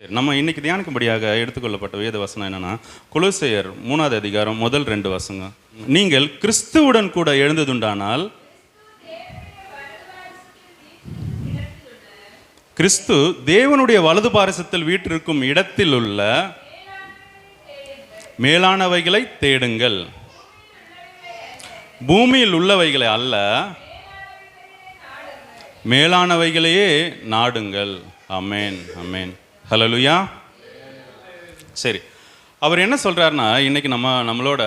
நம்ம இன்னைக்கு தியானிக்கும்படியாக எடுத்துக்கொள்ளப்பட்ட வேத வசனம் என்னன்னா, கொலோசையர் 3வது அதிகாரம் முதல் 2 வசனம். நீங்கள் கிறிஸ்துவுடன் கூட எழுந்ததுண்டானால், கிறிஸ்து தேவனுடைய வலது பாரிசத்தில் வீற்றிருக்கும் இடத்தில் உள்ள மேலானவைகளை தேடுங்கள், பூமியில் உள்ளவைகளை அல்ல, மேலானவைகளையே நாடுங்கள். ஆமேன், ஆமேன், ஹல்லேலூயா. சரி, அவர் என்ன சொல்கிறாருன்னா, இன்றைக்கி நம்மளோட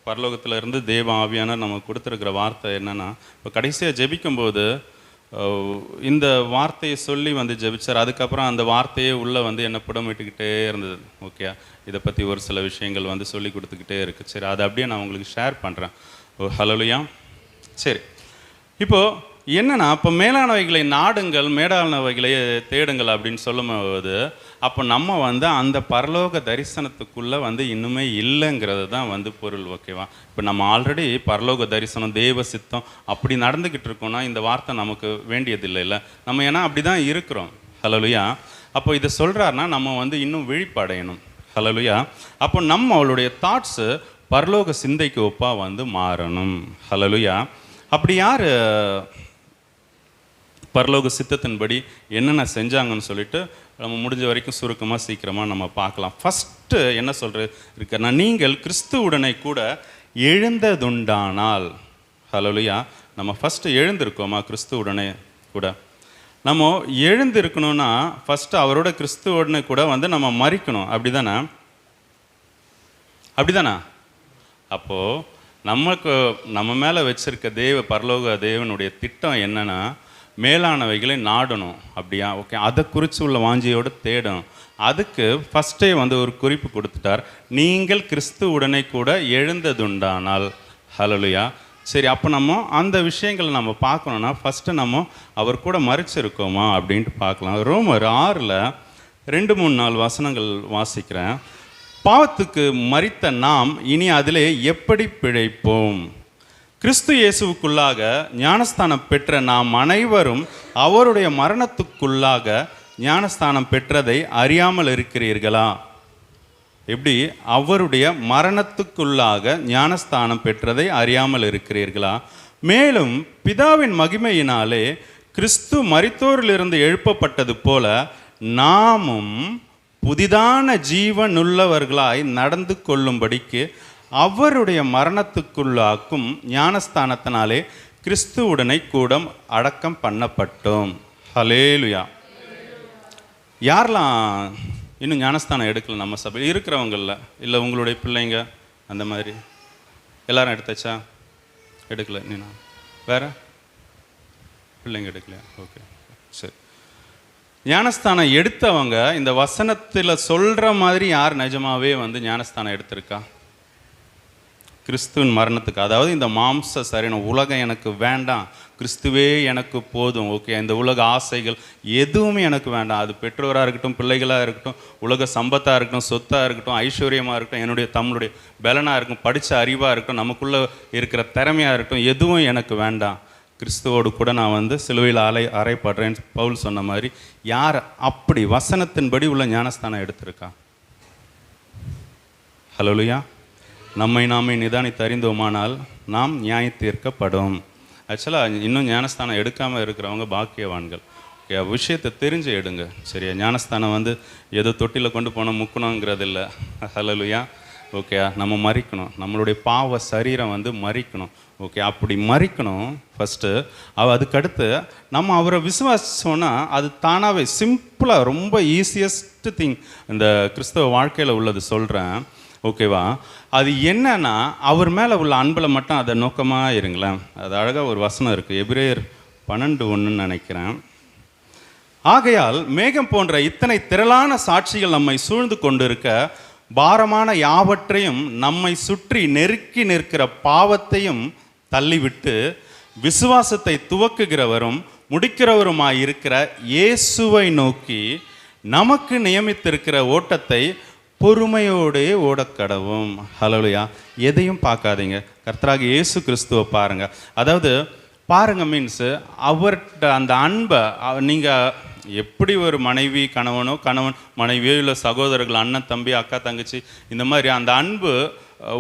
பரலோகத்தில் இருந்து தேவ ஆவியானவர் நமக்கு கொடுத்துருக்கிற வார்த்தை என்னென்னா, இப்போ கடைசியாக ஜெபிக்கும்போது இந்த வார்த்தையை சொல்லி ஜெபிச்சார். அதுக்கப்புறம் அந்த வார்த்தையே உள்ளே என்ன புடமிட்டுக்கிட்டே இருந்தது. ஓகே, இதை பற்றி ஒரு சில விஷயங்கள் சொல்லி கொடுத்துக்கிட்டே இருக்குது. சரி, அதை அப்படியே நான் உங்களுக்கு ஷேர் பண்ணுறேன். ஹல்லேலூயா. சரி, இப்போது என்னன்னா, அப்போ மேலானவைகளை நாடுங்கள், மேலானவைகளை தேடுங்கள் அப்படின்னு சொல்லும்போது, அப்போ நம்ம அந்த பரலோக தரிசனத்துக்குள்ளே இன்னுமே இல்லைங்கிறது தான் பொருள். ஓகேவா? இப்போ நம்ம ஆல்ரெடி பரலோக தரிசனம், தேவ சித்தம் அப்படி நடந்துக்கிட்டு இருக்கோம்னா இந்த வார்த்தை நமக்கு வேண்டியதில்லை இல்லை. நம்ம ஏன்னா அப்படி தான் இருக்கிறோம். ஹல்லேலூயா. அப்போ இதை சொல்கிறாருன்னா நம்ம இன்னும் விழிப்படையணும். ஹல்லேலூயா. அப்போ நம்ம அவளுடைய தாட்ஸு பரலோக சிந்தைக்கு ஒப்பாக மாறணும். ஹல்லேலூயா. அப்படி யார் பரலோக சித்தத்தின்படி என்னென்ன செஞ்சாங்கன்னு சொல்லிட்டு நம்ம முடிஞ்ச வரைக்கும் சுருக்கமாக சீக்கிரமாக நம்ம பார்க்கலாம். ஃபஸ்ட்டு என்ன இருக்குன்னா, நீங்கள் கிறிஸ்துவுடனே கூட எழுந்ததுண்டானால். ஹல்லேலூயா. நம்ம ஃபஸ்ட்டு எழுந்திருக்கோமா கிறிஸ்துவுடனே கூட? நம்ம எழுந்திருக்கணும்னா ஃபஸ்ட்டு அவரோட கிறிஸ்துவுடனே கூட நம்ம மரிக்கணும். அப்படி தானே? அப்படி தானே? அப்போது நம்ம மேலே வச்சுருக்க பரலோக தேவனுடைய திட்டம் என்னென்னா, மேலானவைகளை நாடணும். அப்படியா? ஓகே, அதை குறித்து உள்ள வாஞ்சியோடு தேடணும். அதுக்கு ஃபஸ்ட்டே ஒரு குறிப்பு கொடுத்துட்டார், நீங்கள் கிறிஸ்துவுடனே கூட எழுந்ததுண்டானால். ஹல்லேலூயா. சரி, அப்போ நம்ம அந்த விஷயங்களை நம்ம பார்க்கணுன்னா ஃபஸ்ட்டு நம்ம அவர் கூட மரிச்சிருக்கோமா அப்படின்ட்டு பார்க்கலாம். ரோமர் 6ல் 2-3-4 வசனங்கள் வாசிக்கிறேன். பாவத்துக்கு மரித்த நாம் இனி அதிலே எப்படி பிழைப்போம்? கிறிஸ்து இயேசுவுக்குள்ளாக ஞானஸ்தானம் பெற்ற நாம் அனைவரும் அவருடைய மரணத்துக்குள்ளாக ஞானஸ்தானம் பெற்றதை அறியாமல் இருக்கிறீர்களா? எப்படி? அவருடைய மரணத்துக்குள்ளாக ஞானஸ்தானம் பெற்றதை அறியாமல் இருக்கிறீர்களா? மேலும் பிதாவின் மகிமையினாலே கிறிஸ்து மரித்தோரிலிருந்து எழுப்பப்பட்டது போல நாமும் புதிதான ஜீவனுள்ளவர்களாய் நடந்து கொள்ளும்படிக்கு அவருடைய மரணத்துக்குள்ளாக்கும் ஞானஸ்தானத்தினாலே கிறிஸ்துவுடனே கூட அடக்கம் பண்ணப்பட்டோம். ஹல்லேலூயா. யாரெல்லாம் இன்னும் ஞானஸ்தானம் எடுக்கல நம்ம சபையில் இருக்கிறவங்கள? இல்லை உங்களுடைய பிள்ளைங்க அந்த மாதிரி எல்லாரும் எடுத்தாச்சா? எடுக்கல. நீனா வேற பிள்ளைங்க எடுக்கலையா? ஓகே, சரி. ஞானஸ்தானம் எடுத்தவங்க இந்த வசனத்தில் சொல்கிற மாதிரி யார் நிஜமாவே ஞானஸ்தானம் எடுத்திருக்கா? கிறிஸ்துவின் மரணத்துக்கு, அதாவது இந்த மாம்ச சரீரம், உலகம் எனக்கு வேண்டாம், கிறிஸ்துவே எனக்கு போதும். ஓகே, இந்த உலக ஆசைகள் எதுவுமே எனக்கு வேண்டாம். அது பெற்றோராக இருக்கட்டும், பிள்ளைகளாக இருக்கட்டும், உலக சம்பத்தாக இருக்கட்டும், சொத்தாக இருக்கட்டும், ஐஸ்வர்யமாக இருக்கட்டும், தம்முடைய பலனாக இருக்கும், படித்த அறிவாக இருக்கட்டும், நமக்குள்ளே இருக்கிற திறமையாக இருக்கட்டும், எதுவும் எனக்கு வேண்டாம். கிறிஸ்துவோடு கூட நான் சிலுவையில் அறைப்படுறேன்னு பவுல் சொன்ன மாதிரி யார் அப்படி வசனத்தின்படி உள்ள ஞானஸ்தானம் எடுத்திருக்கா? ஹல்லேலூயா. நம்மை நாமே நிதானித்து அறிந்தோமானால் நாம் நியாய தீர்க்கப்படும். ஆக்சுவலாக இன்னும் ஞானஸ்தானம் எடுக்காமல் இருக்கிறவங்க பாக்கியவான்கள். ஓகே, விஷயத்தை தெரிஞ்சு எடுங்க. சரியா? ஞானஸ்தானம் ஏதோ தொட்டியில் கொண்டு போனால் முக்கணுங்கிறது இல்லை. ஹல்லேலூயா. ஓகே, நம்ம மரிக்கணும், நம்மளுடைய பாவ சரீரம் மரிக்கணும். ஓகே, அப்படி மரிக்கணும் ஃபஸ்ட்டு. அதுக்கடுத்து நம்ம அவரை விசுவாசிச்சோன்னா அது தானாகவே சிம்பிளாக ரொம்ப ஈஸியஸ்ட் திங் இந்த கிறிஸ்தவ வாழ்க்கையில் உள்ளது சொல்கிறேன். ஓகேவா? அது என்னன்னா, அவர் மேலே உள்ள அன்பில் மட்டும் அதை நோக்கமாக இருங்களேன். அது அழகாக ஒரு வசனம் இருக்குது, எபிரேயர் 12:1 நினைக்கிறேன். ஆகையால் மேகம் போன்ற இத்தனை திரளான சாட்சிகள் நம்மை சூழ்ந்து கொண்டு இருக்க, பாரமான யாவற்றையும் நம்மை சுற்றி நெருக்கி நிற்கிற பாவத்தையும் தள்ளிவிட்டு விசுவாசத்தை துவக்குகிறவரும் முடிக்கிறவருமாயிருக்கிற இயேசுவை நோக்கி நமக்கு நியமித்திருக்கிற ஓட்டத்தை பொறுமையோடே ஓடக்கடவும். ஹல்லேலூயா. எதையும் பார்க்காதீங்க, கர்த்தராகிய இயேசு கிறிஸ்துவை பாருங்கள். அதாவது பாருங்கள் மீன்ஸு அவர்கிட்ட அந்த அன்பை நீங்கள் எப்படி ஒரு மனைவி கணவனோ, கணவன் மனைவியோ, இல்லை சகோதரர்கள், அண்ணன் தம்பி, அக்கா தங்கச்சி, இந்த மாதிரி அந்த அன்பு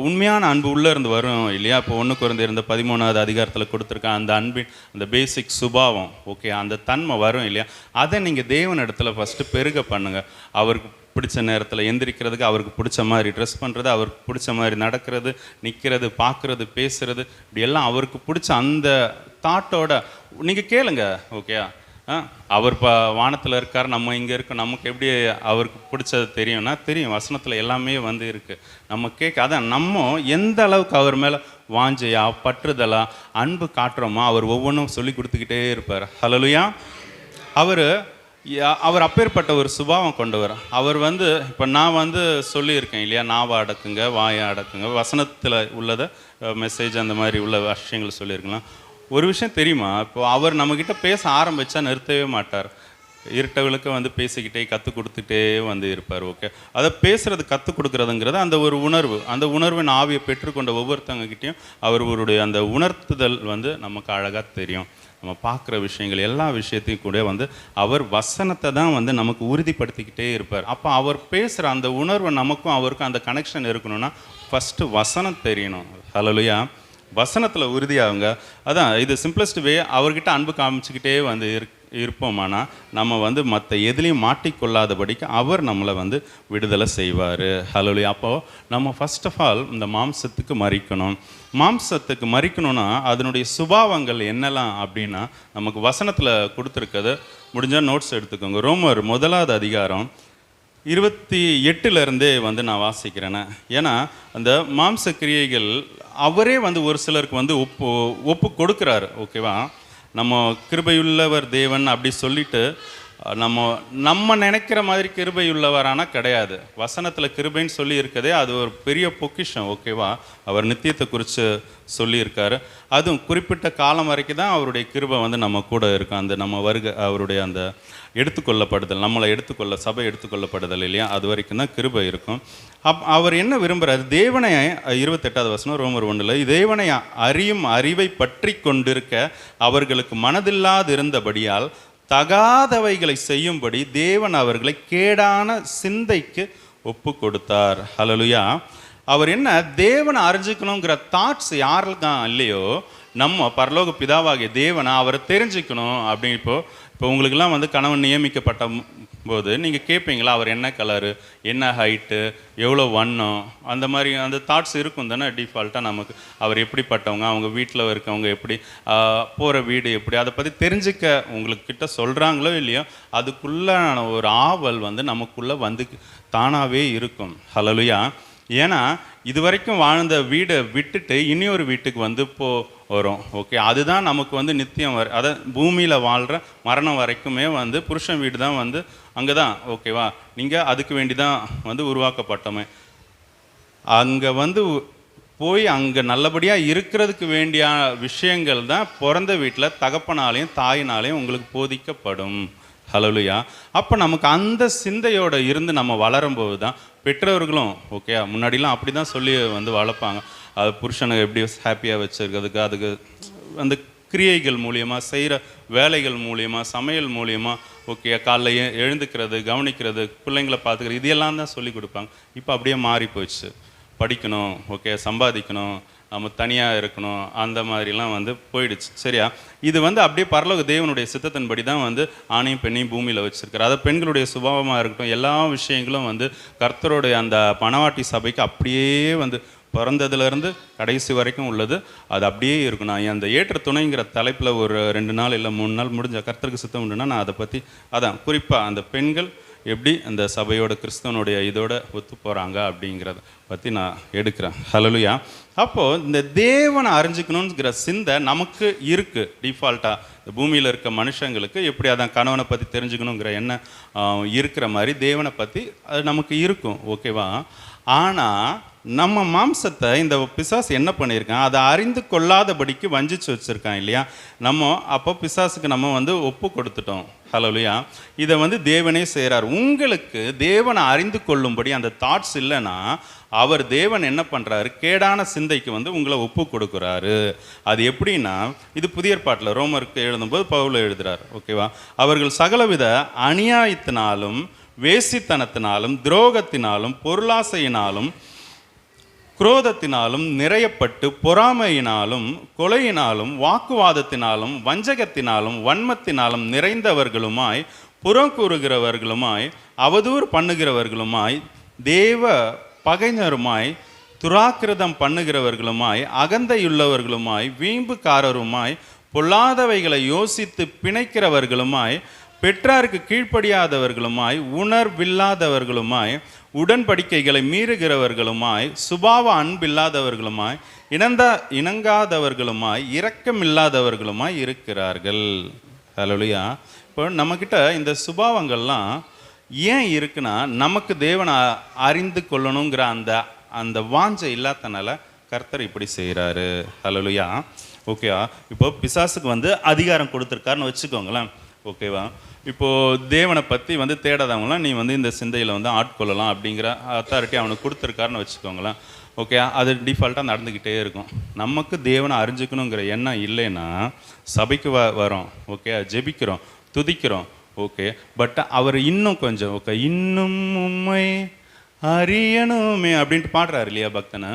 உண்மையான அன்பு உள்ளே இருந்து வரும் இல்லையா? இப்போ 1 கொரிந்தியர் 13வது அதிகாரத்தில் கொடுத்துருக்க அந்த அன்பின் அந்த பேசிக் சுபாவம், ஓகே, அந்த தன்மை வரும் இல்லையா? அதை நீங்கள் தேவன் இடத்துல ஃபஸ்ட்டு பெருக பண்ணுங்கள். அவருக்கு பிடிச்ச நேரத்தில் எந்திரிக்கிறதுக்கு, அவருக்கு பிடிச்ச மாதிரி ட்ரெஸ் பண்ணுறது, அவருக்கு பிடிச்ச மாதிரி நடக்கிறது, நிற்கிறது, பார்க்குறது, பேசுகிறது, இப்படி எல்லாம் அவருக்கு பிடிச்ச அந்த தாட்டோட நீங்கள் கேளுங்க. ஓகே, அவர் இப்போ வானத்தில் இருக்கார், நம்ம இங்கே இருக்கோம், நமக்கு எப்படி அவருக்கு பிடிச்சது தெரியும்னா தெரியும், வசனத்தில் எல்லாமே வந்து இருக்குது. நம்ம அதான் நம்ம எந்த அளவுக்கு அவர் மேலே வாஞ்சையா, பற்றுதலா, அன்பு காட்டுறோமோ அவர் ஒவ்வொன்றும் சொல்லி கொடுத்துக்கிட்டே இருப்பார். ஹல்லேலூயா. அவர் அப்பேற்பட்ட ஒரு சுபாவம் கொண்டவர். அவர் வந்து இப்போ நான் வந்து சொல்லியிருக்கேன் இல்லையா, நாவை அடக்குங்க, வாயை அடக்குங்க, வசனத்தில் உள்ளதை மெசேஜ் அந்த மாதிரி உள்ள விஷயங்கள் சொல்லியிருக்கலாம். ஒரு விஷயம் தெரியுமா, இப்போ அவர் நம்மக்கிட்ட பேச ஆரம்பித்தா நிறுத்தவே மாட்டார். இருட்டவளுக்கு வந்து பேசிக்கிட்டே கற்றுக் கொடுத்துட்டே வந்து இருப்பார். ஓகே, அதை பேசுகிறது கற்றுக் கொடுக்குறதுங்கிறது அந்த ஒரு உணர்வு, அந்த உணர்வின் ஆவியை பெற்றுக்கொண்ட ஒவ்வொருத்தவங்ககிட்டையும் அவருடைய அந்த உணர்த்துதல் வந்து நமக்கு அழகாக தெரியும். நம்ம பார்க்குற விஷயங்கள் எல்லா விஷயத்தையும் கூட வந்து அவர் வசனத்தை தான் வந்து நமக்கு உறுதிப்படுத்திக்கிட்டே இருப்பார். அப்போ அவர் பேசுகிற அந்த உணர்வு நமக்கும் அவருக்கும் அந்த கனெக்ஷன் இருக்கணும்னா ஃபஸ்ட்டு வசனம் தெரியணும். ஹல்லேலூயா. வசனத்தில் உறுதியாகுங்க. அதான் இது சிம்பிளஸ்ட் வே. அவர்கிட்ட அன்பு காமிச்சிக்கிட்டே வந்து இருப்போமானா நம்ம வந்து மற்ற எதுலேயும் மாட்டிக்கொள்ளாதபடிக்கு அவர் நம்மளை வந்து விடுதலை செய்வார். ஹல்லேலூயா. அப்போது நம்ம ஃபர்ஸ்ட் ஆஃப் ஆல் இந்த மாம்சத்துக்கு மறிக்கணும். மாம்சத்துக்கு மறிக்கணும்னா அதனுடைய சுபாவங்கள் என்னெல்லாம் அப்படின்னா நமக்கு வசனத்தில் கொடுத்துருக்கிறது. முடிஞ்சால் நோட்ஸ் எடுத்துக்கோங்க. ரோமர் 1வது அதிகாரம் 28 வந்து நான் வாசிக்கிறேன்னு. ஏன்னா அந்த மாம்ச கிரியைகள் அவரே வந்து ஒரு சிலருக்கு வந்து ஒப்பு கொடுக்குறாரு. ஓகேவா, நம்ம கிருபையுள்ளவர் தேவன் அப்படி சொல்லிட்டு நம்ம நினைக்கிற மாதிரி கிருபையுள்ளவரானா கிடையாது. வசனத்தில் கிருபைன்னு சொல்லி இருக்கதே அது ஒரு பெரிய பொக்கிஷம். ஓகேவா, அவர் நித்தியத்தை குறித்து சொல்லியிருக்காரு. அதுவும் குறிப்பிட்ட காலம் வரைக்கும் தான் அவருடைய கிருபை வந்து நம்ம கூட இருக்கும். அந்த நம்ம அவருடைய அந்த எடுத்துக்கொள்ளப்படுதல், நம்மளை சபை எடுத்துக்கொள்ளப்படுதல் இல்லையா, அது வரைக்கும் தான் கிருபை இருக்கும். அவர் என்ன விரும்புகிறார், தேவனை 28வது வசனம் ரோமர் 1 தேவனை அறியும் அறிவை பற்றி கொண்டிருக்க அவர்களுக்கு மனதில்லாது இருந்தபடியால் தகாதவைகளை செய்யும்படி தேவன் அவர்களை கேடான சிந்தைக்கு ஒப்பு கொடுத்தார். ஹல்லேலூயா. அவர் என்ன தேவனை அறிஞ்சிக்கணுங்கிற தாட்ஸ் யாருக்கும் இல்லையோ, நம்ம பரலோக பிதாவாகிய தேவனை அவரை தெரிஞ்சுக்கணும் அப்படின்னு இப்போ உங்களுக்கெல்லாம் வந்து கணவன் நியமிக்கப்பட்ட போது நீங்கள் கேட்பீங்களா, அவர் என்ன கலரு, என்ன ஹைட்டு, எவ்வளோ வண்ணம், அந்த மாதிரி அந்த தாட்ஸ் இருக்கும் தானே டிஃபால்ட்டாக நமக்கு. அவர் எப்படிப்பட்டவங்க, அவங்க வீட்டில் இருக்கவங்க எப்படி, போகிற வீடு எப்படி, அதை பற்றி தெரிஞ்சுக்க உங்களுக்கிட்ட சொல்கிறாங்களோ இல்லையோ அதுக்குள்ளான ஒரு ஆவல் வந்து நமக்குள்ளே வந்து தானாகவே இருக்கும். ஹல்லேலூயா. ஏன்னா இது வரைக்கும் வாழ்ந்த வீடை விட்டுட்டு இனியொரு வீட்டுக்கு வந்து வரும். ஓகே, அதுதான் நமக்கு வந்து நித்தியம் அதை பூமியில் வாழ்கிற மரணம் வரைக்குமே வந்து புருஷன் வீடு தான் வந்து அங்கே தான். ஓகேவா, நீங்கள் அதுக்கு வேண்டி தான் வந்து உருவாக்கப்பட்டோமே. அங்கே வந்து போய் அங்கே நல்லபடியாக இருக்கிறதுக்கு வேண்டிய விஷயங்கள் தான் பிறந்த வீட்டில் தகப்பனாலையும் தாயினாலையும் உங்களுக்கு போதிக்கப்படும். ஹல்லேலூயா. அப்போ நமக்கு அந்த சிந்தையோடு இருந்து நம்ம வளரும்போது தான் பெற்றவர்களும் ஓகே, முன்னாடிலாம் அப்படி தான் சொல்லி வந்து வளர்ப்பாங்க. அது புருஷனை எப்படி ஹாப்பியாக வச்சுருக்கிறதுக்கு அதுக்கு அந்த கிரியைகள் மூலியமாக, செய்கிற வேலைகள் மூலியமாக, சமையல் மூலியமாக, ஓகே, காலைல எழுந்துக்கிறது, கவனிக்கிறது, பிள்ளைங்களை பார்த்துக்கிறது, இதெல்லாம் தான் சொல்லி கொடுப்பாங்க. இப்போ அப்படியே மாறி போயிடுச்சு. படிக்கணும், ஓகே, சம்பாதிக்கணும், நம்ம தனியாக இருக்கணும், அந்த மாதிரிலாம் வந்து போயிடுச்சு. சரியா, இது வந்து அப்படியே பரலோக தேவனுடைய சித்தத்தின்படி தான் வந்து ஆணையும் பெண்ணையும் பூமியில் வச்சுருக்காரு. அதை பெண்களுடைய சுபாவமாக இருக்கட்டும், எல்லா விஷயங்களும் வந்து கர்த்தருடைய அந்த மணவாட்டி சபைக்கு அப்படியே வந்து பிறந்ததுலேருந்து கடைசி வரைக்கும் உள்ளது. அது அப்படியே இருக்கும். நான் அந்த ஏற்ற துணைங்கிற தலைப்பில் ஒரு 2 நாள் இல்லை 3 நாள் முடிஞ்ச கர்த்தருக்கு சித்தம் உண்டுன்னா நான் அதை பற்றி அதான் குறிப்பாக அந்த பெண்கள் எப்படி அந்த சபையோட கிறிஸ்தவனுடைய இதோட ஒத்து போகிறாங்க அப்படிங்கிறத பற்றி நான் எடுக்கிறேன். ஹல்லேலூயா. அப்போது இந்த தேவனை அறிஞ்சிக்கணுங்கிற சிந்தை நமக்கு இருக்குது டிஃபால்ட்டாக. இந்த பூமியில் இருக்க மனுஷங்களுக்கு எப்படி அதான் கணவனை பற்றி தெரிஞ்சுக்கணுங்கிற எண்ணம் இருக்கிற மாதிரி தேவனை பற்றி அது நமக்கு இருக்கும். ஓகேவா. ஆனால் நம்ம மாம்சத்தை இந்த பிசாசு என்ன பண்ணியிருக்கான், அதை அறிந்து கொள்ளாதபடிக்கு வஞ்சிச்சு வச்சுருக்கான் இல்லையா. நம்ம அப்போ பிசாசுக்கு நம்ம வந்து ஒப்பு கொடுத்துட்டோம். ஹல்லேலூயா. இதை வந்து தேவனே செய்கிறார். உங்களுக்கு தேவனை அறிந்து கொள்ளும்படி அந்த தாட்ஸ் இல்லைன்னா அவர் தேவன் என்ன பண்ணுறாரு, கேடான சிந்தைக்கு வந்து உங்களை ஒப்பு கொடுக்குறாரு. அது எப்படின்னா, இது புதிய ஏற்பாட்டில் ரோமருக்கு எழுதும்போது பவுல் எழுதுகிறார். ஓகேவா. அவர்கள் சகலவித அநியாயத்தினாலும் வேசித்தனத்தினாலும் துரோகத்தினாலும் பொருளாசையினாலும் குரோதத்தினாலும் நிறையப்பட்டு பொறாமையினாலும் கொலையினாலும் வாக்குவாதத்தினாலும் வஞ்சகத்தினாலும் வன்மத்தினாலும் நிறைந்தவர்களுமாய் புறங்கூறுகிறவர்களுமாய் அவதூறு பண்ணுகிறவர்களுமாய் தேவ பகைஞருமாய் துராக்கிரதம் பண்ணுகிறவர்களுமாய் அகந்தையுள்ளவர்களுமாய் வீம்புக்காரருமாய் பொல்லாதவைகளை யோசித்து பிணைக்கிறவர்களுமாய் பெற்றாருக்கு கீழ்ப்படியாதவர்களுமாய் உணர்வில்லாதவர்களுமாய் உடன்படிக்கைகளை மீறுகிறவர்களுமாய் சுபாவ அன்பில்லாதவர்களுமாய் இணங்காதவர்களுமாய் இரக்கமில்லாதவர்களுமாய் இருக்கிறார்கள். ஹல்லேலூயா. இப்போ நம்மக்கிட்ட இந்த சுபாவங்கள்லாம் ஏன் இருக்குன்னா, நமக்கு தேவனை அறிந்து கொள்ளணுங்கிற அந்த வாஞ்சை இல்லாதனால கர்த்தர் இப்படி செய்கிறாரு. ஹல்லேலூயா. ஓகேவா. இப்போ பிசாசுக்கு வந்து அதிகாரம் கொடுத்துருக்காருன்னு வச்சுக்கோங்களேன். ஓகேவா. இப்போது தேவனை பற்றி வந்து தேடாதவங்களாம் நீ வந்து இந்த சிந்தையில் வந்து ஆட்கொள்ளலாம் அப்படிங்கிற அத்தாரிட்டி அவனுக்கு கொடுத்துருக்காருன்னு வச்சுக்கோங்களேன். ஓகே, அது டிஃபால்ட்டாக நடந்துக்கிட்டே இருக்கும். நமக்கு தேவனை அறிஞ்சிக்கணுங்கிற எண்ணம் இல்லைன்னா சபைக்கு வரோம், ஓகே, ஜெபிக்கிறோம், துதிக்கிறோம், ஓகே, பட் அவர் இன்னும் கொஞ்சம் ஓகே இன்னும் உம்மை அறியணுமே அப்படின்ட்டு பாடுறாரு இல்லையா பக்தனை.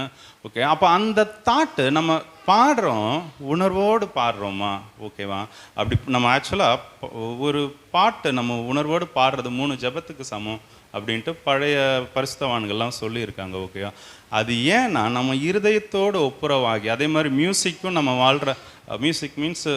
ஓகே, அப்போ அந்த தாட்டு நம்ம பாடுறோம், உணர்வோடு பாடுறோமா, ஓகேவா. அப்படி நம்ம ஆக்சுவலாக ஒரு பாட்டு நம்ம உணர்வோடு பாடுறது 3 ஜெபத்துக்கு சமம் அப்படின்ட்டு பழைய பரிசுத்தவான்கள்லாம் சொல்லியிருக்காங்க. ஓகேவா. அது ஏன்னா நம்ம இருதயத்தோடு ஒப்புரவாகி, அதே மாதிரி மியூசிக்கும் நம்ம வாழ்கிற மியூசிக் மீன்ஸ்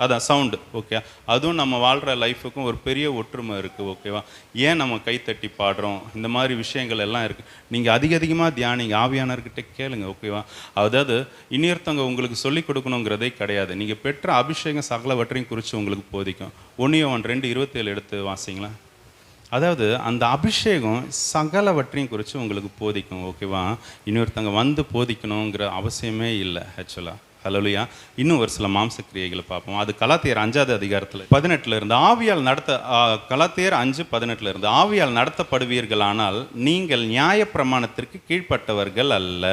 அதான் சவுண்டு, ஓகே, அதுவும் நம்ம வாழ்கிற லைஃபுக்கும் ஒரு பெரிய ஒற்றுமை இருக்குது. ஓகேவா. ஏன் நம்ம கைத்தட்டி பாடுறோம், இந்த மாதிரி விஷயங்கள் எல்லாம் இருக்குது. நீங்கள் அதிகமாக தியானிங்க, ஆவியானவர்கிட்ட கேளுங்க. ஓகேவா. அதாவது இன்னொருத்தவங்க உங்களுக்கு சொல்லிக் கொடுக்கணுங்கிறதே கிடையாது. நீங்கள் பெற்ற அபிஷேகம் சகலவற்றையும் குறித்து உங்களுக்கு போதிக்கும். 1 யோவான் 2:27 எடுத்து வாசிங்களா. அதாவது அந்த அபிஷேகம் சகலவற்றையும் குறித்து உங்களுக்கு போதிக்கும். ஓகேவா. இன்னொருத்தவங்க வந்து போதிக்கணுங்கிற அவசியமே இல்லை ஆக்சுவலாக. ஹல்லேலூயா. இன்னும் ஒரு சில மாம்ச கிரியைகளை பார்ப்போம். அது கலாத்தியர் 5வது அதிகாரத்தில் 18 இருந்து ஆவியால் கலாத்தியர் 5:18 இருந்து ஆவியால் நடத்தப்படுவீர்களானால் நீங்கள் நியாயப்பிரமாணத்திற்கு கீழ்ப்பட்டவர்கள் அல்ல.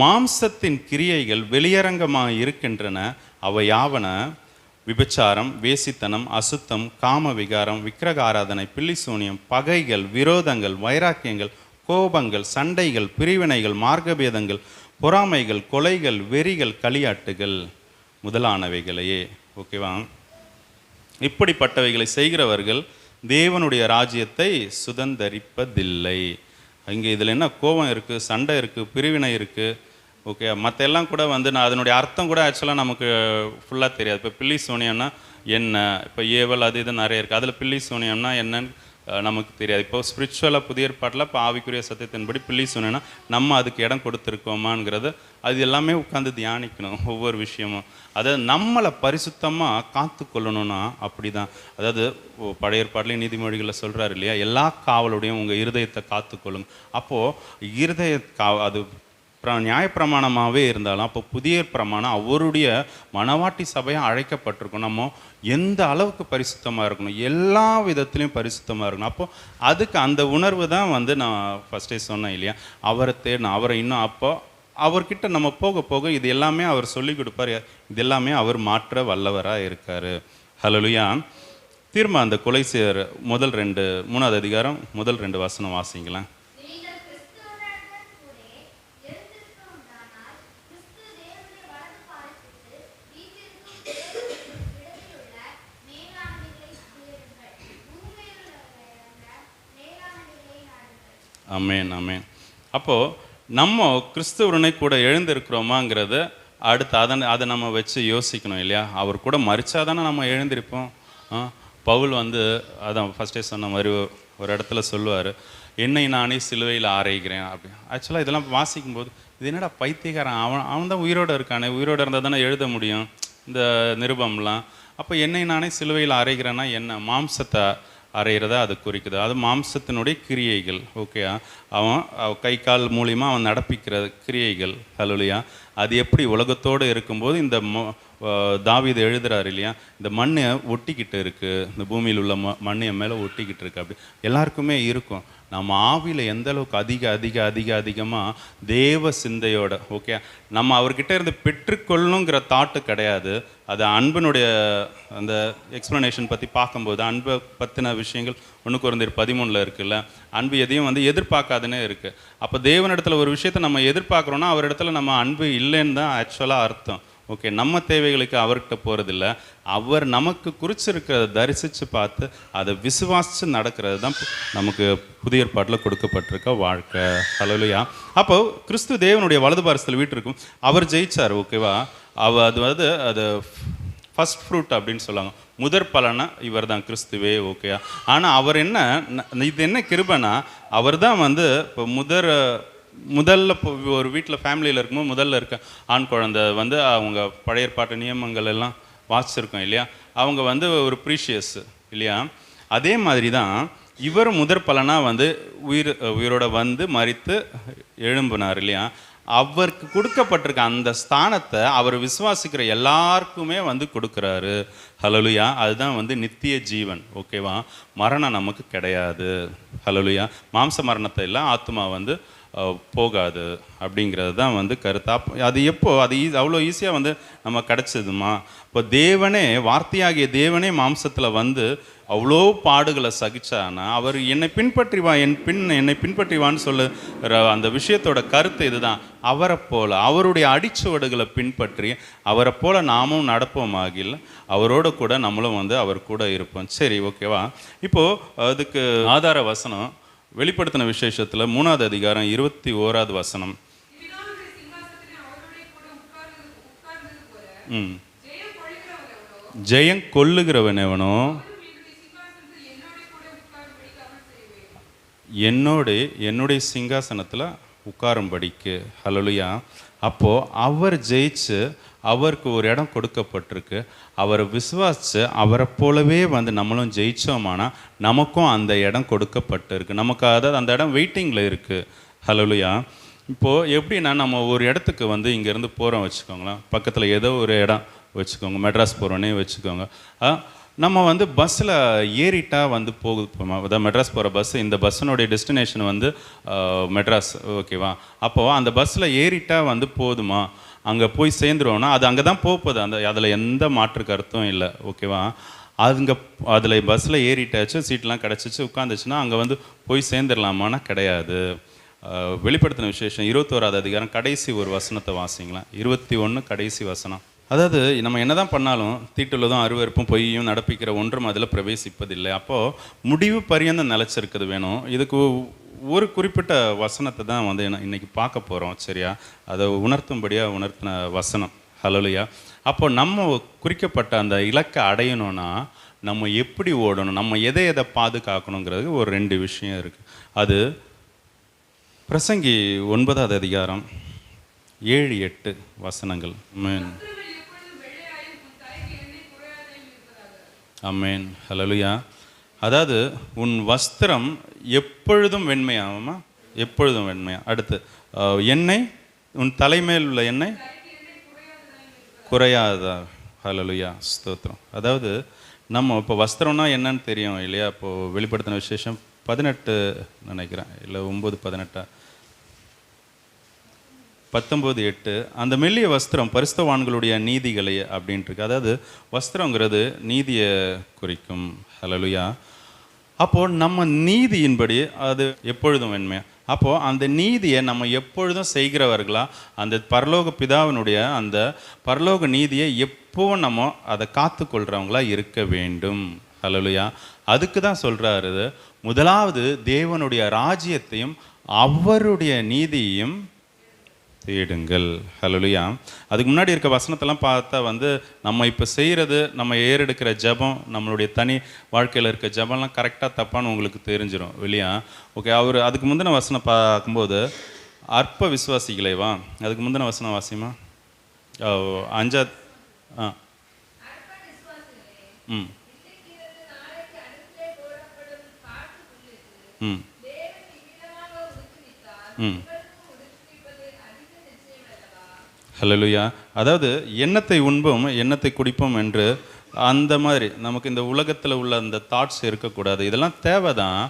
மாம்சத்தின் கிரியைகள் வெளியரங்கமாக இருக்கின்றன. அவை யாவன: விபச்சாரம், வேசித்தனம், அசுத்தம், காம விகாரம், விக்கிரக ஆராதனை, பில்லிசூனியம், பகைகள், விரோதங்கள், வைராக்கியங்கள், கோபங்கள், சண்டைகள், பிரிவினைகள், மார்க்கபேதங்கள், பொறாமைகள், கொலைகள், வெறிகள், களியாட்டுகள் முதலானவைகளையே. ஓகேவா. இப்படிப்பட்டவைகளை செய்கிறவர்கள் தேவனுடைய ராஜ்யத்தை சுதந்தரிப்பதில்லை. இங்கே இதில் என்ன கோபம் இருக்குது, சண்டை இருக்குது, பிரிவினை இருக்குது. ஓகே, மற்ற எல்லாம் கூட வந்து நான் அதனுடைய அர்த்தம் கூட ஆக்சுவலாக நமக்கு ஃபுல்லாக தெரியாது. இப்போ பில்லி சூனியம்னா என்ன, இப்போ ஏவல் அது இது நிறைய இருக்குது. அதில் பில்லி சூனியம்னா என்னன்னு நமக்கு தெரியாது. இப்போ ஸ்பிரிச்சுவலாக புதிய ஏற்பாட்டில் இப்போ ஆவிக்குரிய சத்தியத்தின்படி பில்லி சூனியம்னா நம்ம அதுக்கு இடம் கொடுத்துருக்கோமாங்கிறது அது எல்லாமே உட்காந்து தியானிக்கணும். ஒவ்வொரு விஷயமும் அதாவது நம்மளை பரிசுத்தமாக காத்து கொள்ளணும்னா அப்படி தான். அதாவது பழைய ஏற்பாட்டிலையும் நீதிமொழிகளில் சொல்கிறாரு இல்லையா, எல்லா காவலுடையும் உங்கள் இருதயத்தை காத்துக்கொள்ளுங்க. அப்போது இருதய அது நியாயப்பிரமாணமாகவே இருந்தாலும் அப்போ புதிய பிரமாணம் அவருடைய மணவாட்டி சபையாக அழைக்கப்பட்டிருக்கும். நம்ம எந்த அளவுக்கு பரிசுத்தமாக இருக்கணும், எல்லா விதத்துலேயும் பரிசுத்தமாக இருக்கணும். அப்போது அதுக்கு அந்த உணர்வு தான் வந்து நான் ஃபஸ்ட்டே சொன்னேன் இல்லையா, அவரை தேடணும், அவரை இன்னும். அப்போ அவர்கிட்ட நம்ம போக போக இது எல்லாமே அவர் சொல்லி கொடுப்பார். இது எல்லாமே அவர் மாற்ற வல்லவராக இருக்கார். ஹல்லேலூயா. திரும்ப அந்த கொலைசேர் 3வது அதிகாரம் 2 வசனம் வாசிங்களேன். ஆமேன், ஆமேன். அப்போது நம்ம கிறிஸ்துவனை கூட எழுந்திருக்கிறோமாங்கிறத அடுத்து அதை நம்ம வச்சு யோசிக்கணும் இல்லையா. அவர் கூட மரிச்சா தானே நம்ம எழுந்திருப்போம். பவுல் வந்து அதான் ஃபஸ்ட்டே சொன்ன மாதிரி ஒரு இடத்துல சொல்லுவார், என்னை நானே சிலுவையில் ஆரைகிறேன் அப்படி. ஆக்சுவலாக இதெல்லாம் வாசிக்கும்போது இது என்னடா பைத்தியக்காரன், அவன் தான் உயிரோடு இருக்கானே, உயிரோடு இருந்தால் தானே எழுத முடியும் இந்த நிருபம்லாம். அப்போ என்னை நானே சிலுவையில் அறைகிறேன்னா என்ன, மாம்சத்தை அறையிறத அது குறிக்குது. அது மாம்சத்தினுடைய கிரியைகள். ஓகே, அவன் கை கால் மூலிமா அவன் நடப்பிக்கிற கிரியைகள். ஹல்லேலூயா. அது எப்படி உலகத்தோடு இருக்கும்போது இந்த தாவீது எழுதுறாரு இல்லையா, இந்த மண்ணை ஒட்டிக்கிட்டு இருக்குது, இந்த பூமியில் உள்ள மண் என் மேலே ஒட்டிக்கிட்டு இருக்கு. அப்படி எல்லாருக்குமே இருக்கும். நம்ம ஆவியில் எந்த அளவுக்கு அதிகமாக தேவ சிந்தையோட, ஓகே, நம்ம அவர்கிட்ட இருந்து பெற்றுக்கொள்ளணுங்கிற தாட்டு கிடையாது. அது அன்பினுடைய அந்த எக்ஸ்ப்ளனேஷன் பற்றி பார்க்கும்போது அன்பை பற்றின விஷயங்கள் 1 கொரிந்தியர் 13 இருக்குல்ல, அன்பு எதையும் வந்து எதிர்பார்க்காதுன்னே இருக்குது. அப்போ தேவனிடத்தில் ஒரு விஷயத்தை நம்ம எதிர்பார்க்குறோன்னா அவரிடத்துல நம்ம அன்பு இல்லைன்னு தான் ஆக்சுவலாக அர்த்தம். ஓகே, நம்ம தேவைகளுக்கு அவர்கிட்ட போகிறதில்ல, அவர் நமக்கு குறிச்சிருக்கிறத தரிசித்து பார்த்து அதை விசுவாசித்து நடக்கிறது தான் நமக்கு புதிய ஏற்பாட்டில் கொடுக்கப்பட்டிருக்க வாழ்க்கை. ஹல்லேலூயா. அப்போ கிறிஸ்து தேவனுடைய வலது பாரசத்தில் வீட்டிற்கும் அவர் ஜெயிச்சார். ஓகேவா. அது ஃபர்ஸ்ட் ஃப்ரூட் அப்படின்னு சொல்லுவாங்க. முதற் பலனா இவர் தான் கிறிஸ்துவே. ஓகேயா. ஆனால் அவர் இது என்ன கிருபைனா, அவர் தான் வந்து இப்போ முதல்ல ஒரு வீட்டில் ஃபேமிலியில் இருக்கும்போது முதல்ல இருக்க ஆண் குழந்தை வந்து அவங்க பழைய ஏற்பாட்டு நியமங்கள் எல்லாம் வாசிச்சிருக்கோம் இல்லையா, அவங்க வந்து ஒரு ப்ரீஷியஸ் இல்லையா. அதே மாதிரி தான் இவர் முதற் பலனாக வந்து உயிரோட வந்து மரித்து எழும்பினார் இல்லையா. அவருக்கு கொடுக்கப்பட்டிருக்க அந்த ஸ்தானத்தை அவர் விசுவாசிக்கிற எல்லாருக்குமே வந்து கொடுக்குறாரு. ஹல்லேலூயா. அதுதான் வந்து நித்திய ஜீவன். ஓகேவா. மரணம் நமக்கு கிடையாது. ஹல்லேலூயா. மாம்ச மரணத்தை எல்லாம் ஆத்மா வந்து போகாது அப்படிங்கிறது தான் வந்து கருத்தா. அது எப்போ அது அவ்வளோ ஈஸியாக வந்து நம்ம கிடச்சிதுமா. இப்போ தேவனே, வார்த்தையாகிய தேவனே மாம்சத்தில் வந்து அவ்வளோ பாடுகளை சகிச்சானா அவர் என்னை பின்பற்றி வா, என்னை பின்பற்றி வான்னு சொல்லுற அந்த விஷயத்தோட கருத்து இதுதான். அவரை போல் அவருடைய அடிச்சுவடுகளை பின்பற்றி அவரை போல் நாமும் நடப்போமாகில் அவரோட கூட நம்மளும் வந்து அவர் கூட இருப்போம். சரி, ஓகேவா. இப்போது அதுக்கு ஆதார வசனம் வெளிப்படுத்தின விசேஷத்தில் 3ஆவது அதிகாரம் 21ஆவது வசனம். ஜெயம் கொள்ளுகிறவன் எவனோ என்னுடைய சிங்காசனத்தில் உட்காரும்படிக்கு. ஹல்லேலூயா. அப்போது அவர் ஜெயிச்சு அவருக்கு ஒரு இடம் கொடுக்கப்பட்டிருக்கு. அவரை விசுவாசித்து அவரை போலவே வந்து நம்மளும் ஜெயித்தோமானா நமக்கும் அந்த இடம் கொடுக்கப்பட்டிருக்கு. நமக்கு அதாவது அந்த இடம் வெயிட்டிங்கில் இருக்குது. ஹல்லேலூயா. இப்போது எப்படின்னா, நம்ம ஒரு இடத்துக்கு வந்து இங்கேருந்து போகிறோம் வச்சுக்கோங்களேன், பக்கத்தில் ஏதோ ஒரு இடம் வச்சுக்கோங்க, மெட்ராஸ் போகிறோன்னே வச்சுக்கோங்க. நம்ம வந்து பஸ்ஸில் ஏறிட்டா வந்து போகுது. அதாவது மெட்ராஸ் போகிற பஸ்ஸு, இந்த பஸ்ஸினுடைய டெஸ்டினேஷன் வந்து மெட்ராஸ். ஓகேவா. அப்போது அந்த பஸ்ஸில் ஏறிட்டா வந்து போதுமா, அங்கே போய் சேர்ந்துருவோன்னா அது அங்கே தான் போகுது. அதில் எந்த மாற்று கருத்தும் இல்லை. ஓகேவா. அதில் பஸ்ஸில் ஏறிட்டாச்சு, சீட்லாம் கிடச்சிச்சு, உட்காந்துச்சுன்னா அங்கே வந்து போய் சேர்ந்துடலாமான்னா கிடையாது. வெளிப்படுத்தின விசேஷம் 21ஆவது அதிகாரம் கடைசி ஒரு வசனத்தை வாசிங்களேன். 21 கடைசி வசனம். அதாவது நம்ம என்ன தான் பண்ணாலும் தீட்டுள்ளதும் அருவருப்பும் பொய்யும் நடப்பிக்கிற ஒன்றும் அதில் பிரவேசிப்பதில்லை. அப்போது முடிவு பரியந்தம் நிலச்சிருக்குது வேணும். இதுக்கு ஒரு குறிப்பிட்ட வசனத்தை தான் வந்து இன்னைக்கு பார்க்க போகிறோம். சரியா. அதை உணர்த்தும்படியாக உணர்த்தின வசனம். ஹல்லேலூயா. அப்போ நம்ம குறிக்கப்பட்ட அந்த இலக்கை அடையணும்னா நம்ம எப்படி ஓடணும், நம்ம எதை பாதுகாக்கணுங்கிறது ஒரு 2 விஷயம் இருக்குது. அது பிரசங்கி 9ஆவது அதிகாரம் 7-8 வசனங்கள். ஆமென். ஹல்லேலூயா. அதாவது உன் வஸ்திரம் எப்பொழுதும் வெண்மையாகுமா, எப்பொழுதும் வெண்மையா. அடுத்து எண்ணெய், உன் தலைமையில் உள்ள எண்ணெய் குறையாதா. ஹல்லேலூயா. ஸ்தோத்திரம். அதாவது நம்ம இப்போ வஸ்திரம்னா என்னன்னு தெரியும் இல்லையா. இப்போது வெளிப்படுத்தின விசேஷம் 18 நினைக்கிறேன், இல்லை 9-18 19:8 அந்த மெல்லிய வஸ்திரம் பரிசுத்தவான்களுடைய நீதிகளை அப்படின்ட்டு. அதாவது வஸ்திரங்கிறது நீதியை குறிக்கும். ஹல்லேலூயா. அப்போது நம்ம நீதியின்படி அது எப்பொழுதும் வெண்மையா. அப்போது அந்த நீதியை நம்ம எப்பொழுதும் செய்கிறவர்களா, அந்த பரலோக பிதாவினுடைய அந்த பரலோக நீதியை எப்போவும் நம்ம அதை காத்து கொள்கிறவங்களா இருக்க வேண்டும். ஹல்லேலூயா. அதுக்கு தான் சொல்கிறாரு, முதலாவது தேவனுடைய ராஜ்யத்தையும் அவருடைய நீதியையும் தேடுங்கள். ஹல்லேலூயா. அதுக்கு முன்னாடி இருக்க வசனத்தெல்லாம் பார்த்தா வந்து நம்ம இப்போ செய்கிறது, நம்ம ஏறெடுக்கிற ஜபம், நம்மளுடைய தனி வாழ்க்கையில் இருக்க ஜபம்லாம் கரெக்டாக தப்பான்னு உங்களுக்கு தெரிஞ்சிடும் இல்லையா. ஓகே. அவர் அதுக்கு முந்தின வசனம் பார்க்கும்போது அற்ப விசுவாசிகளே வா. அதுக்கு முந்தின வசனம் வாசிமா. 5 ம் ம் ம் ஹல்லேலூயா. அதாவது எண்ணத்தை உண்போம் எண்ணத்தை குடிப்போம் என்று அந்த மாதிரி நமக்கு இந்த உலகத்தில் உள்ள அந்த தாட்ஸ் இருக்கக்கூடாது. இதெல்லாம் தேவை தான்.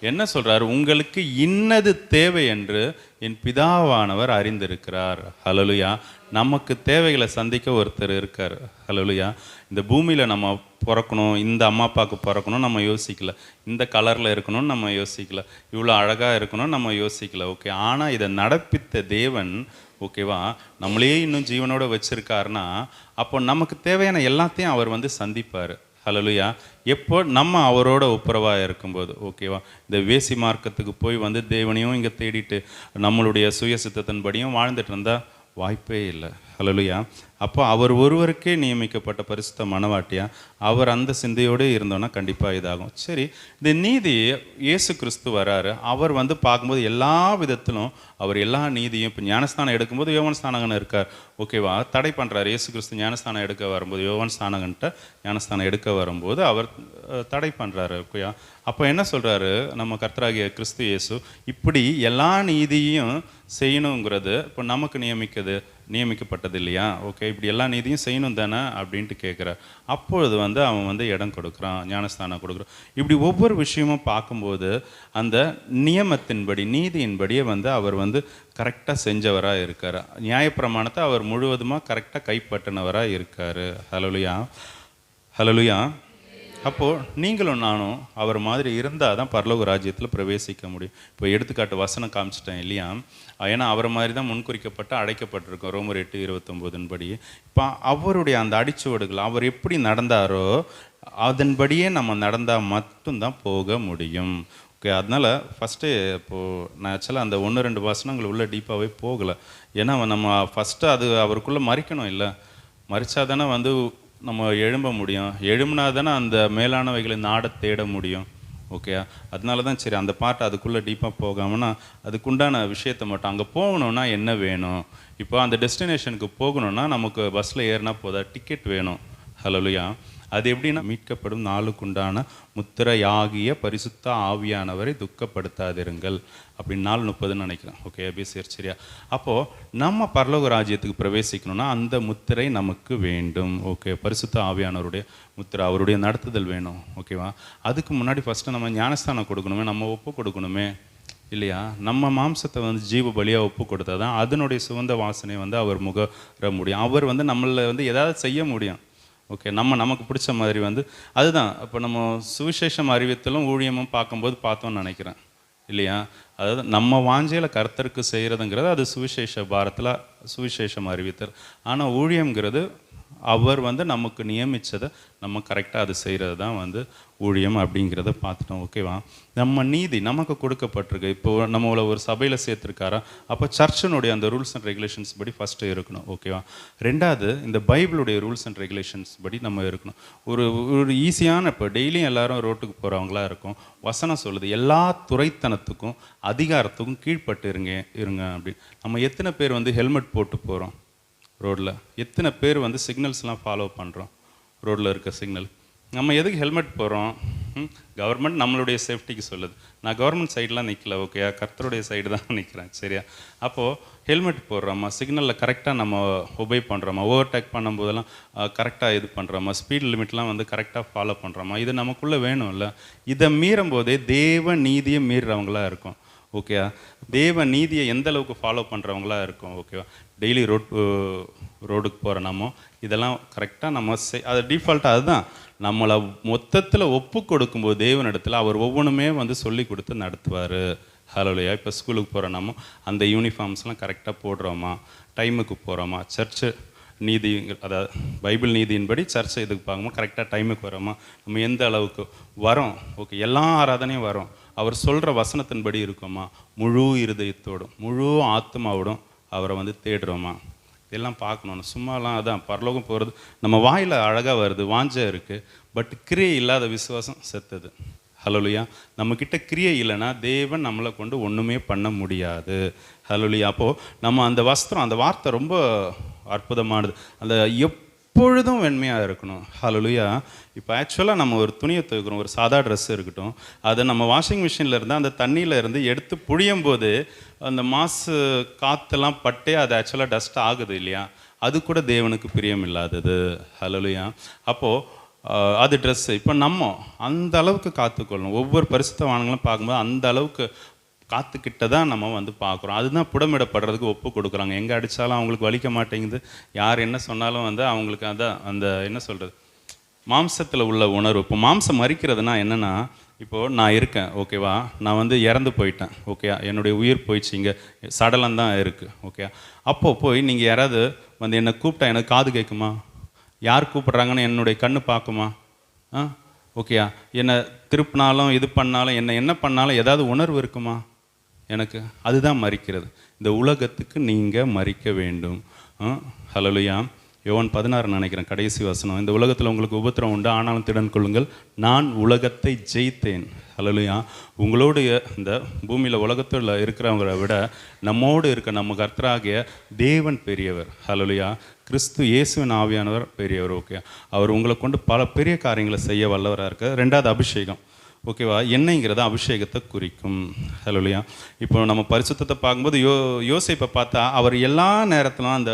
என்ன சொல்றாரு? உங்களுக்கு இன்னது தேவை என்று என் பிதாவானவர் அறிந்திருக்கிறார். ஹல்லேலூயா. நமக்கு தேவைகளை சந்திக்க ஒருத்தர் இருக்கார். ஹல்லேலூயா. இந்த பூமியில் நம்ம பிறக்கணும், இந்த அம்மா அப்பாவுக்கு பிறக்கணும் நம்ம யோசிக்கல, இந்த கலரில் இருக்கணும்னு நம்ம யோசிக்கல, இவ்வளோ அழகாக இருக்கணும்னு நம்ம யோசிக்கல. ஓகே, ஆனால் இதை நடப்பித்த தேவன் ஓகேவா நம்மளே இன்னும் ஜீவனோட வச்சிருக்காருன்னா அப்போ நமக்கு தேவையான எல்லாத்தையும் அவர் வந்து சந்திப்பார். ஹல்லேலூயா. எப்போ நம்ம அவரோட ஒப்புரவாக இருக்கும்போது ஓகேவா. இந்த வேசி மார்க்கத்துக்கு போய் வந்து தேவனையும் இங்கே தேடிட்டு நம்மளுடைய சுயசித்தத்தின்படியும் வாழ்ந்துட்டு இருந்தால் வாய்ப்பே இல்லை. ஹல்லேலூயா. அப்போ அவர் ஒருவருக்கே நியமிக்கப்பட்ட பரிசுத்த மனவாட்டியா அவர் அந்த சிந்தையோடு இருந்தோன்னா கண்டிப்பாக இதாகும். சரி, இந்த நீதி இயேசு கிறிஸ்து வராரு. அவர் வந்து பார்க்கும்போது எல்லா விதத்திலும் அவர் எல்லா நீதியும் இப்போ ஞானஸ்தானம் எடுக்கும்போது யோவான் ஸ்நானகன் இருக்கார். ஓகேவா, தடை பண்ணுறாரு. இயேசு கிறிஸ்து ஞானஸ்தானம் எடுக்க வரும்போது யோவான் ஸ்நானகன்ட்ட ஞானஸ்தானம் எடுக்க வரும்போது அவர் தடை பண்ணுறாரு. ஓகேயா. அப்போ என்ன சொல்கிறாரு நம்ம கர்த்தராகிய கிறிஸ்து இயேசு? இப்படி எல்லா நீதியும் செய்யணுங்கிறது இப்போ நமக்கு நியமிக்கப்பட்டது இல்லையா? ஓகே, இப்படி எல்லா நீதியும் செய்யணும் தானே அப்படின்ட்டு கேட்குறார். அப்பொழுது வந்து அவன் வந்து இடம் கொடுக்குறான், ஞானஸ்தானம் கொடுக்குறான். இப்படி ஒவ்வொரு விஷயமும் பார்க்கும்போது அந்த நியமத்தின்படி நீதியின்படியே வந்து அவர் வந்து கரெக்டாக செஞ்சவராக இருக்கார். நியாயப்பிரமாணத்தை அவர் முழுவதுமாக கரெக்டாக கைப்பற்றினவராக இருக்கார். ஹல்லேலூயா. ஹல்லேலூயா. அப்போது நீங்களும் நானும் அவர் மாதிரி இருந்தால் தான் பரலோக ராஜ்யத்தில் பிரவேசிக்க முடியும். இப்போ எடுத்துக்காட்டு வசனம் காமிச்சிட்டேன் இல்லையா? ஏன்னா அவரை மாதிரி தான் முன்குறிக்கப்பட்டு அடைக்கப்பட்டிருக்கோம் ரோமர் 8:29 படி. இப்போ அவருடைய அந்த அடிச்சுவடுகள் அவர் எப்படி நடந்தாரோ அதன்படியே நம்ம நடந்தால் மட்டும்தான் போக முடியும். ஓகே, அதனால் ஃபஸ்ட்டு இப்போது நான் ஆக்சுவலாக அந்த 1-2 வசனங்கள் உள்ள டீப்பாகவே போகலை. ஏன்னா நம்ம ஃபஸ்ட்டு அது அவருக்குள்ளே மறிக்கணும் இல்லை? மறிச்சா தானே வந்து நம்ம எழும்ப முடியும். எழும்பினா தானே அந்த மேலானவைகளை நாட தேட முடியும். ஓகே, அதனால தான் சரி அந்த பாட்டை அதுக்குள்ளே டீப்பாக போகாமன்னா அதுக்குண்டான விஷயத்தை மட்டும் அங்கே போகணுன்னா என்ன வேணும்? இப்போ அந்த டெஸ்டினேஷனுக்கு போகணுன்னா நமக்கு பஸ்ஸில் ஏறினா போதா, டிக்கெட் வேணும். ஹல்லேலூயா. அது எப்படின்னா மீட்கப்படும் நாளுக்குண்டான முத்திரையாகிய பரிசுத்த ஆவியானவரை துக்கப்படுத்தாதிருங்கள் அப்படின்னு 4:30 நினைக்கிறேன். ஓகே, எபேசியர். சரியா? அப்போது நம்ம பரலோக ராஜ்யத்துக்கு பிரவேசிக்கணும்னா அந்த முத்திரை நமக்கு வேண்டும். ஓகே, பரிசுத்த ஆவியானவருடைய முத்திரை, அவருடைய நடத்துதல் வேணும். ஓகேவா? அதுக்கு முன்னாடி ஃபஸ்ட்டு நம்ம ஞானஸ்தானம் கொடுக்கணுமே, நம்ம ஒப்பு கொடுக்கணுமே இல்லையா? நம்ம மாம்சத்தை வந்து ஜீவ பலியாக ஒப்பு கொடுத்தா தான் அதனுடைய சுகந்த வாசனை வந்து அவர் முகர முடியும். அவர் வந்து நம்மளை வந்து எதாவது செய்ய முடியும். ஓகே, நமக்கு பிடிச்ச மாதிரி வந்து அதுதான். இப்போ நம்ம சுவிசேஷம் அறிவித்தலும் ஊழியமும் பார்க்கும்போது பார்த்தோன்னு நினைக்கிறேன் இல்லையா? அதாவது நம்ம வாஞ்சையில் கர்த்தருக்கு செய்கிறதுங்கிறது அது சுவிசேஷ பாரத்தில் சுவிசேஷம் அறிவித்தல். ஆனால் ஊழியம்ங்கிறது அவர் வந்து நமக்கு நியமித்ததை நம்ம கரெக்டாக அது செய்கிறது தான் வந்து ஊழியம் அப்படிங்கிறத பார்த்துட்டோம். ஓகேவா? நம்ம நீதி நமக்கு கொடுக்கப்பட்டிருக்கு. இப்போது நம்மளை ஒரு சபையில் சேர்த்துருக்காரா, அப்போ சர்ச்சினுடைய அந்த ரூல்ஸ் அண்ட் ரெகுலேஷன்ஸ் படி ஃபஸ்ட்டு இருக்கணும். ஓகேவா? ரெண்டாவது இந்த பைபிளுடைய ரூல்ஸ் அண்ட் ரெகுலேஷன்ஸ் படி நம்ம இருக்கணும். ஒரு ஈஸியான இப்போ டெய்லியும் எல்லாரும் ரோட்டுக்கு போகிறவங்களா இருக்கும். வசனம் சொல்லுது எல்லா துரைத்தனத்துக்கும் அதிகாரத்துக்கும் கீழ்பட்டு இருங்க அப்படி. நம்ம எத்தனை பேர் வந்து ஹெல்மெட் போட்டு போகிறோம் ரோட்டில்? எத்தனை பேர் வந்து சிக்னல்ஸ்லாம் ஃபாலோ பண்ணுறோம்? ரோட்டில் இருக்க சிக்னல் நம்ம எதுக்கு ஹெல்மெட் போகிறோம்? கவர்மெண்ட் நம்மளுடைய சேஃப்டிக்கு சொல்லுது. நான் கவர்மெண்ட் சைடெலாம் நிற்கல. ஓகே, கர்த்தருடைய சைடு தான் நிற்கிறேன். சரியா? அப்போது ஹெல்மெட் போடுறோமா, சிக்னலில் கரெக்டாக நம்ம ஒபே பண்ணுறோமா, ஓவர்டேக் பண்ணும்போதெல்லாம் கரெக்டாக இது பண்ணுறோமா, ஸ்பீட் லிமிட்லாம் வந்து கரெக்டாக ஃபாலோ பண்ணுறோமா, இது நமக்குள்ளே வேணும்ல. இதை மீறும் போதே தேவ நீதியை மீறுறவங்களா இருக்கும். ஓகேவா? தேவ நீதியை எந்த அளவுக்கு ஃபாலோ பண்ணுறவங்களா இருக்கும். ஓகேவா? டெய்லி ரோடுக்கு போகிற நம்ம இதெல்லாம் கரெக்டாக நம்ம அது டிஃபால்ட்டாக அதுதான் நம்மளை மொத்தத்தில் ஒப்பு கொடுக்கும்போது தேவனிடத்தில் அவர் ஒவ்வொன்றுமே வந்து சொல்லி கொடுத்து நடத்துவார். ஹல்லேலூயா. இப்போ ஸ்கூலுக்கு போகிற நம்ம அந்த யூனிஃபார்ம்ஸ்லாம் கரெக்டாக போடுறோமா, டைமுக்கு போகிறோமா, சர்ச்சு நீதி அதாவது பைபிள் நீதியின்படி சர்ச்சை இதுக்கு பார்க்கும்போது கரெக்டாக டைமுக்கு வரோமா, நம்ம எந்த அளவுக்கு வரோம். ஓகே, எல்லா ஆராதனையும் வரோம், அவர் சொல்கிற வசனத்தின்படி இருக்கோமா, முழு இருதயத்தோடும் முழு ஆத்மாவோடும் அவரை வந்து தேடுறோமா, இதெல்லாம் பார்க்கணும். சும்மாலாம் அதான் பரலோகம் போகிறது நம்ம வாயில் அழகாக வருது, வாஞ்சை இருக்குது, பட் கிரியை இல்லாத விசுவாசம் செத்துது. ஹல்லேலூயா. நம்மக்கிட்ட கிரியை இல்லைன்னா தேவன் நம்மளை கொண்டு ஒன்றுமே பண்ண முடியாது. ஹல்லேலூயா. அப்போது நம்ம அந்த வஸ்திரம் அந்த வார்த்தை ரொம்ப அற்புதமானது. அந்த எப்பொழுதும் வெண்மையாக இருக்கணும். ஹல்லேலூயா. இப்போ ஆக்சுவலாக நம்ம ஒரு துணியை துவைக்கிறோம், ஒரு சாதா ட்ரெஸ் இருக்கட்டும், அதை நம்ம வாஷிங் மிஷினில் இருந்து அந்த தண்ணியில் இருந்து எடுத்து புழியும் போது அந்த மாசு காற்றெல்லாம் பட்டே அது ஆக்சுவலாக டஸ்ட் ஆகுது இல்லையா? அது கூட தேவனுக்கு பிரியம் இல்லாதது. ஹல்லேலூயா. அப்போது அது ட்ரெஸ்ஸு இப்போ நம்ம அந்த அளவுக்கு காத்துக்கொள்ளணும். ஒவ்வொரு பரிசுத்தவான்களும் பார்க்கும்போது அந்த அளவுக்கு காத்துக்கிட்ட தான் நம்ம வந்து பார்க்குறோம். அதுதான் புடமிடப்படுறதுக்கு ஒப்பு கொடுக்குறாங்க. எங்கே அடித்தாலும் அவங்களுக்கு வலிக்க மாட்டேங்குது. யார் என்ன சொன்னாலும் வந்து அவங்களுக்கு அதான் அந்த என்ன சொல்கிறது, மாம்சத்தில் உள்ள உணர்வு. இப்போ மாம்சம் மறிக்கிறதுனா என்னென்னா, இப்போது நான் இருக்கேன் ஓகேவா, நான் வந்து இறந்து போயிட்டேன் ஓகே, என்னுடைய உயிர் போயிடுச்சு, இங்கே சடலம் தான் இருக்குது ஓகே. அப்போது போய் நீங்கள் யாராவது வந்து என்னை கூப்பிட்டா எனக்கு காது கேட்குமா? யார் கூப்பிட்றாங்கன்னு என்னுடைய கண்ணு பார்க்குமா? ஓகேயா, என்னை திருப்பினாலும் இது பண்ணாலும் என்ன பண்ணாலும் ஏதாவது உணர்வு இருக்குமா எனக்கு? அதுதான் மறிக்கிறது. இந்த உலகத்துக்கு நீங்கள் மறிக்க வேண்டும். ஹல்லேலூயா. யோவான் 16 நினைக்கிறேன் கடைசி வசனம். இந்த உலகத்தில் உங்களுக்கு உபத்திரம் உண்டு, ஆனாலும் திடன் கொள்ளுங்கள், நான் உலகத்தை ஜெயித்தேன். ஹல்லேலூயா. உங்களோடு இந்த பூமியில் உலகத்தில் இருக்கிறவங்களை விட நம்மோடு இருக்க நம்ம கர்த்தராகிய தேவன் பெரியவர். ஹல்லேலூயா. கிறிஸ்து இயேசுவின் ஆவியானவர் பெரியவர். ஓகே, அவர் உங்களை கொண்டு பல பெரிய காரியங்களை செய்ய வல்லவராக இருக்க. ரெண்டாவது அபிஷேகம் ஓகேவா. எண்ணெய்ங்கிறத அபிஷேகத்தை குறிக்கும். ஹல்லேலூயா. இப்போ நம்ம பரிசுத்தத்தை பார்க்கும்போது யோசேப்பை பார்த்தா அவர் எல்லா நேரத்திலும் அந்த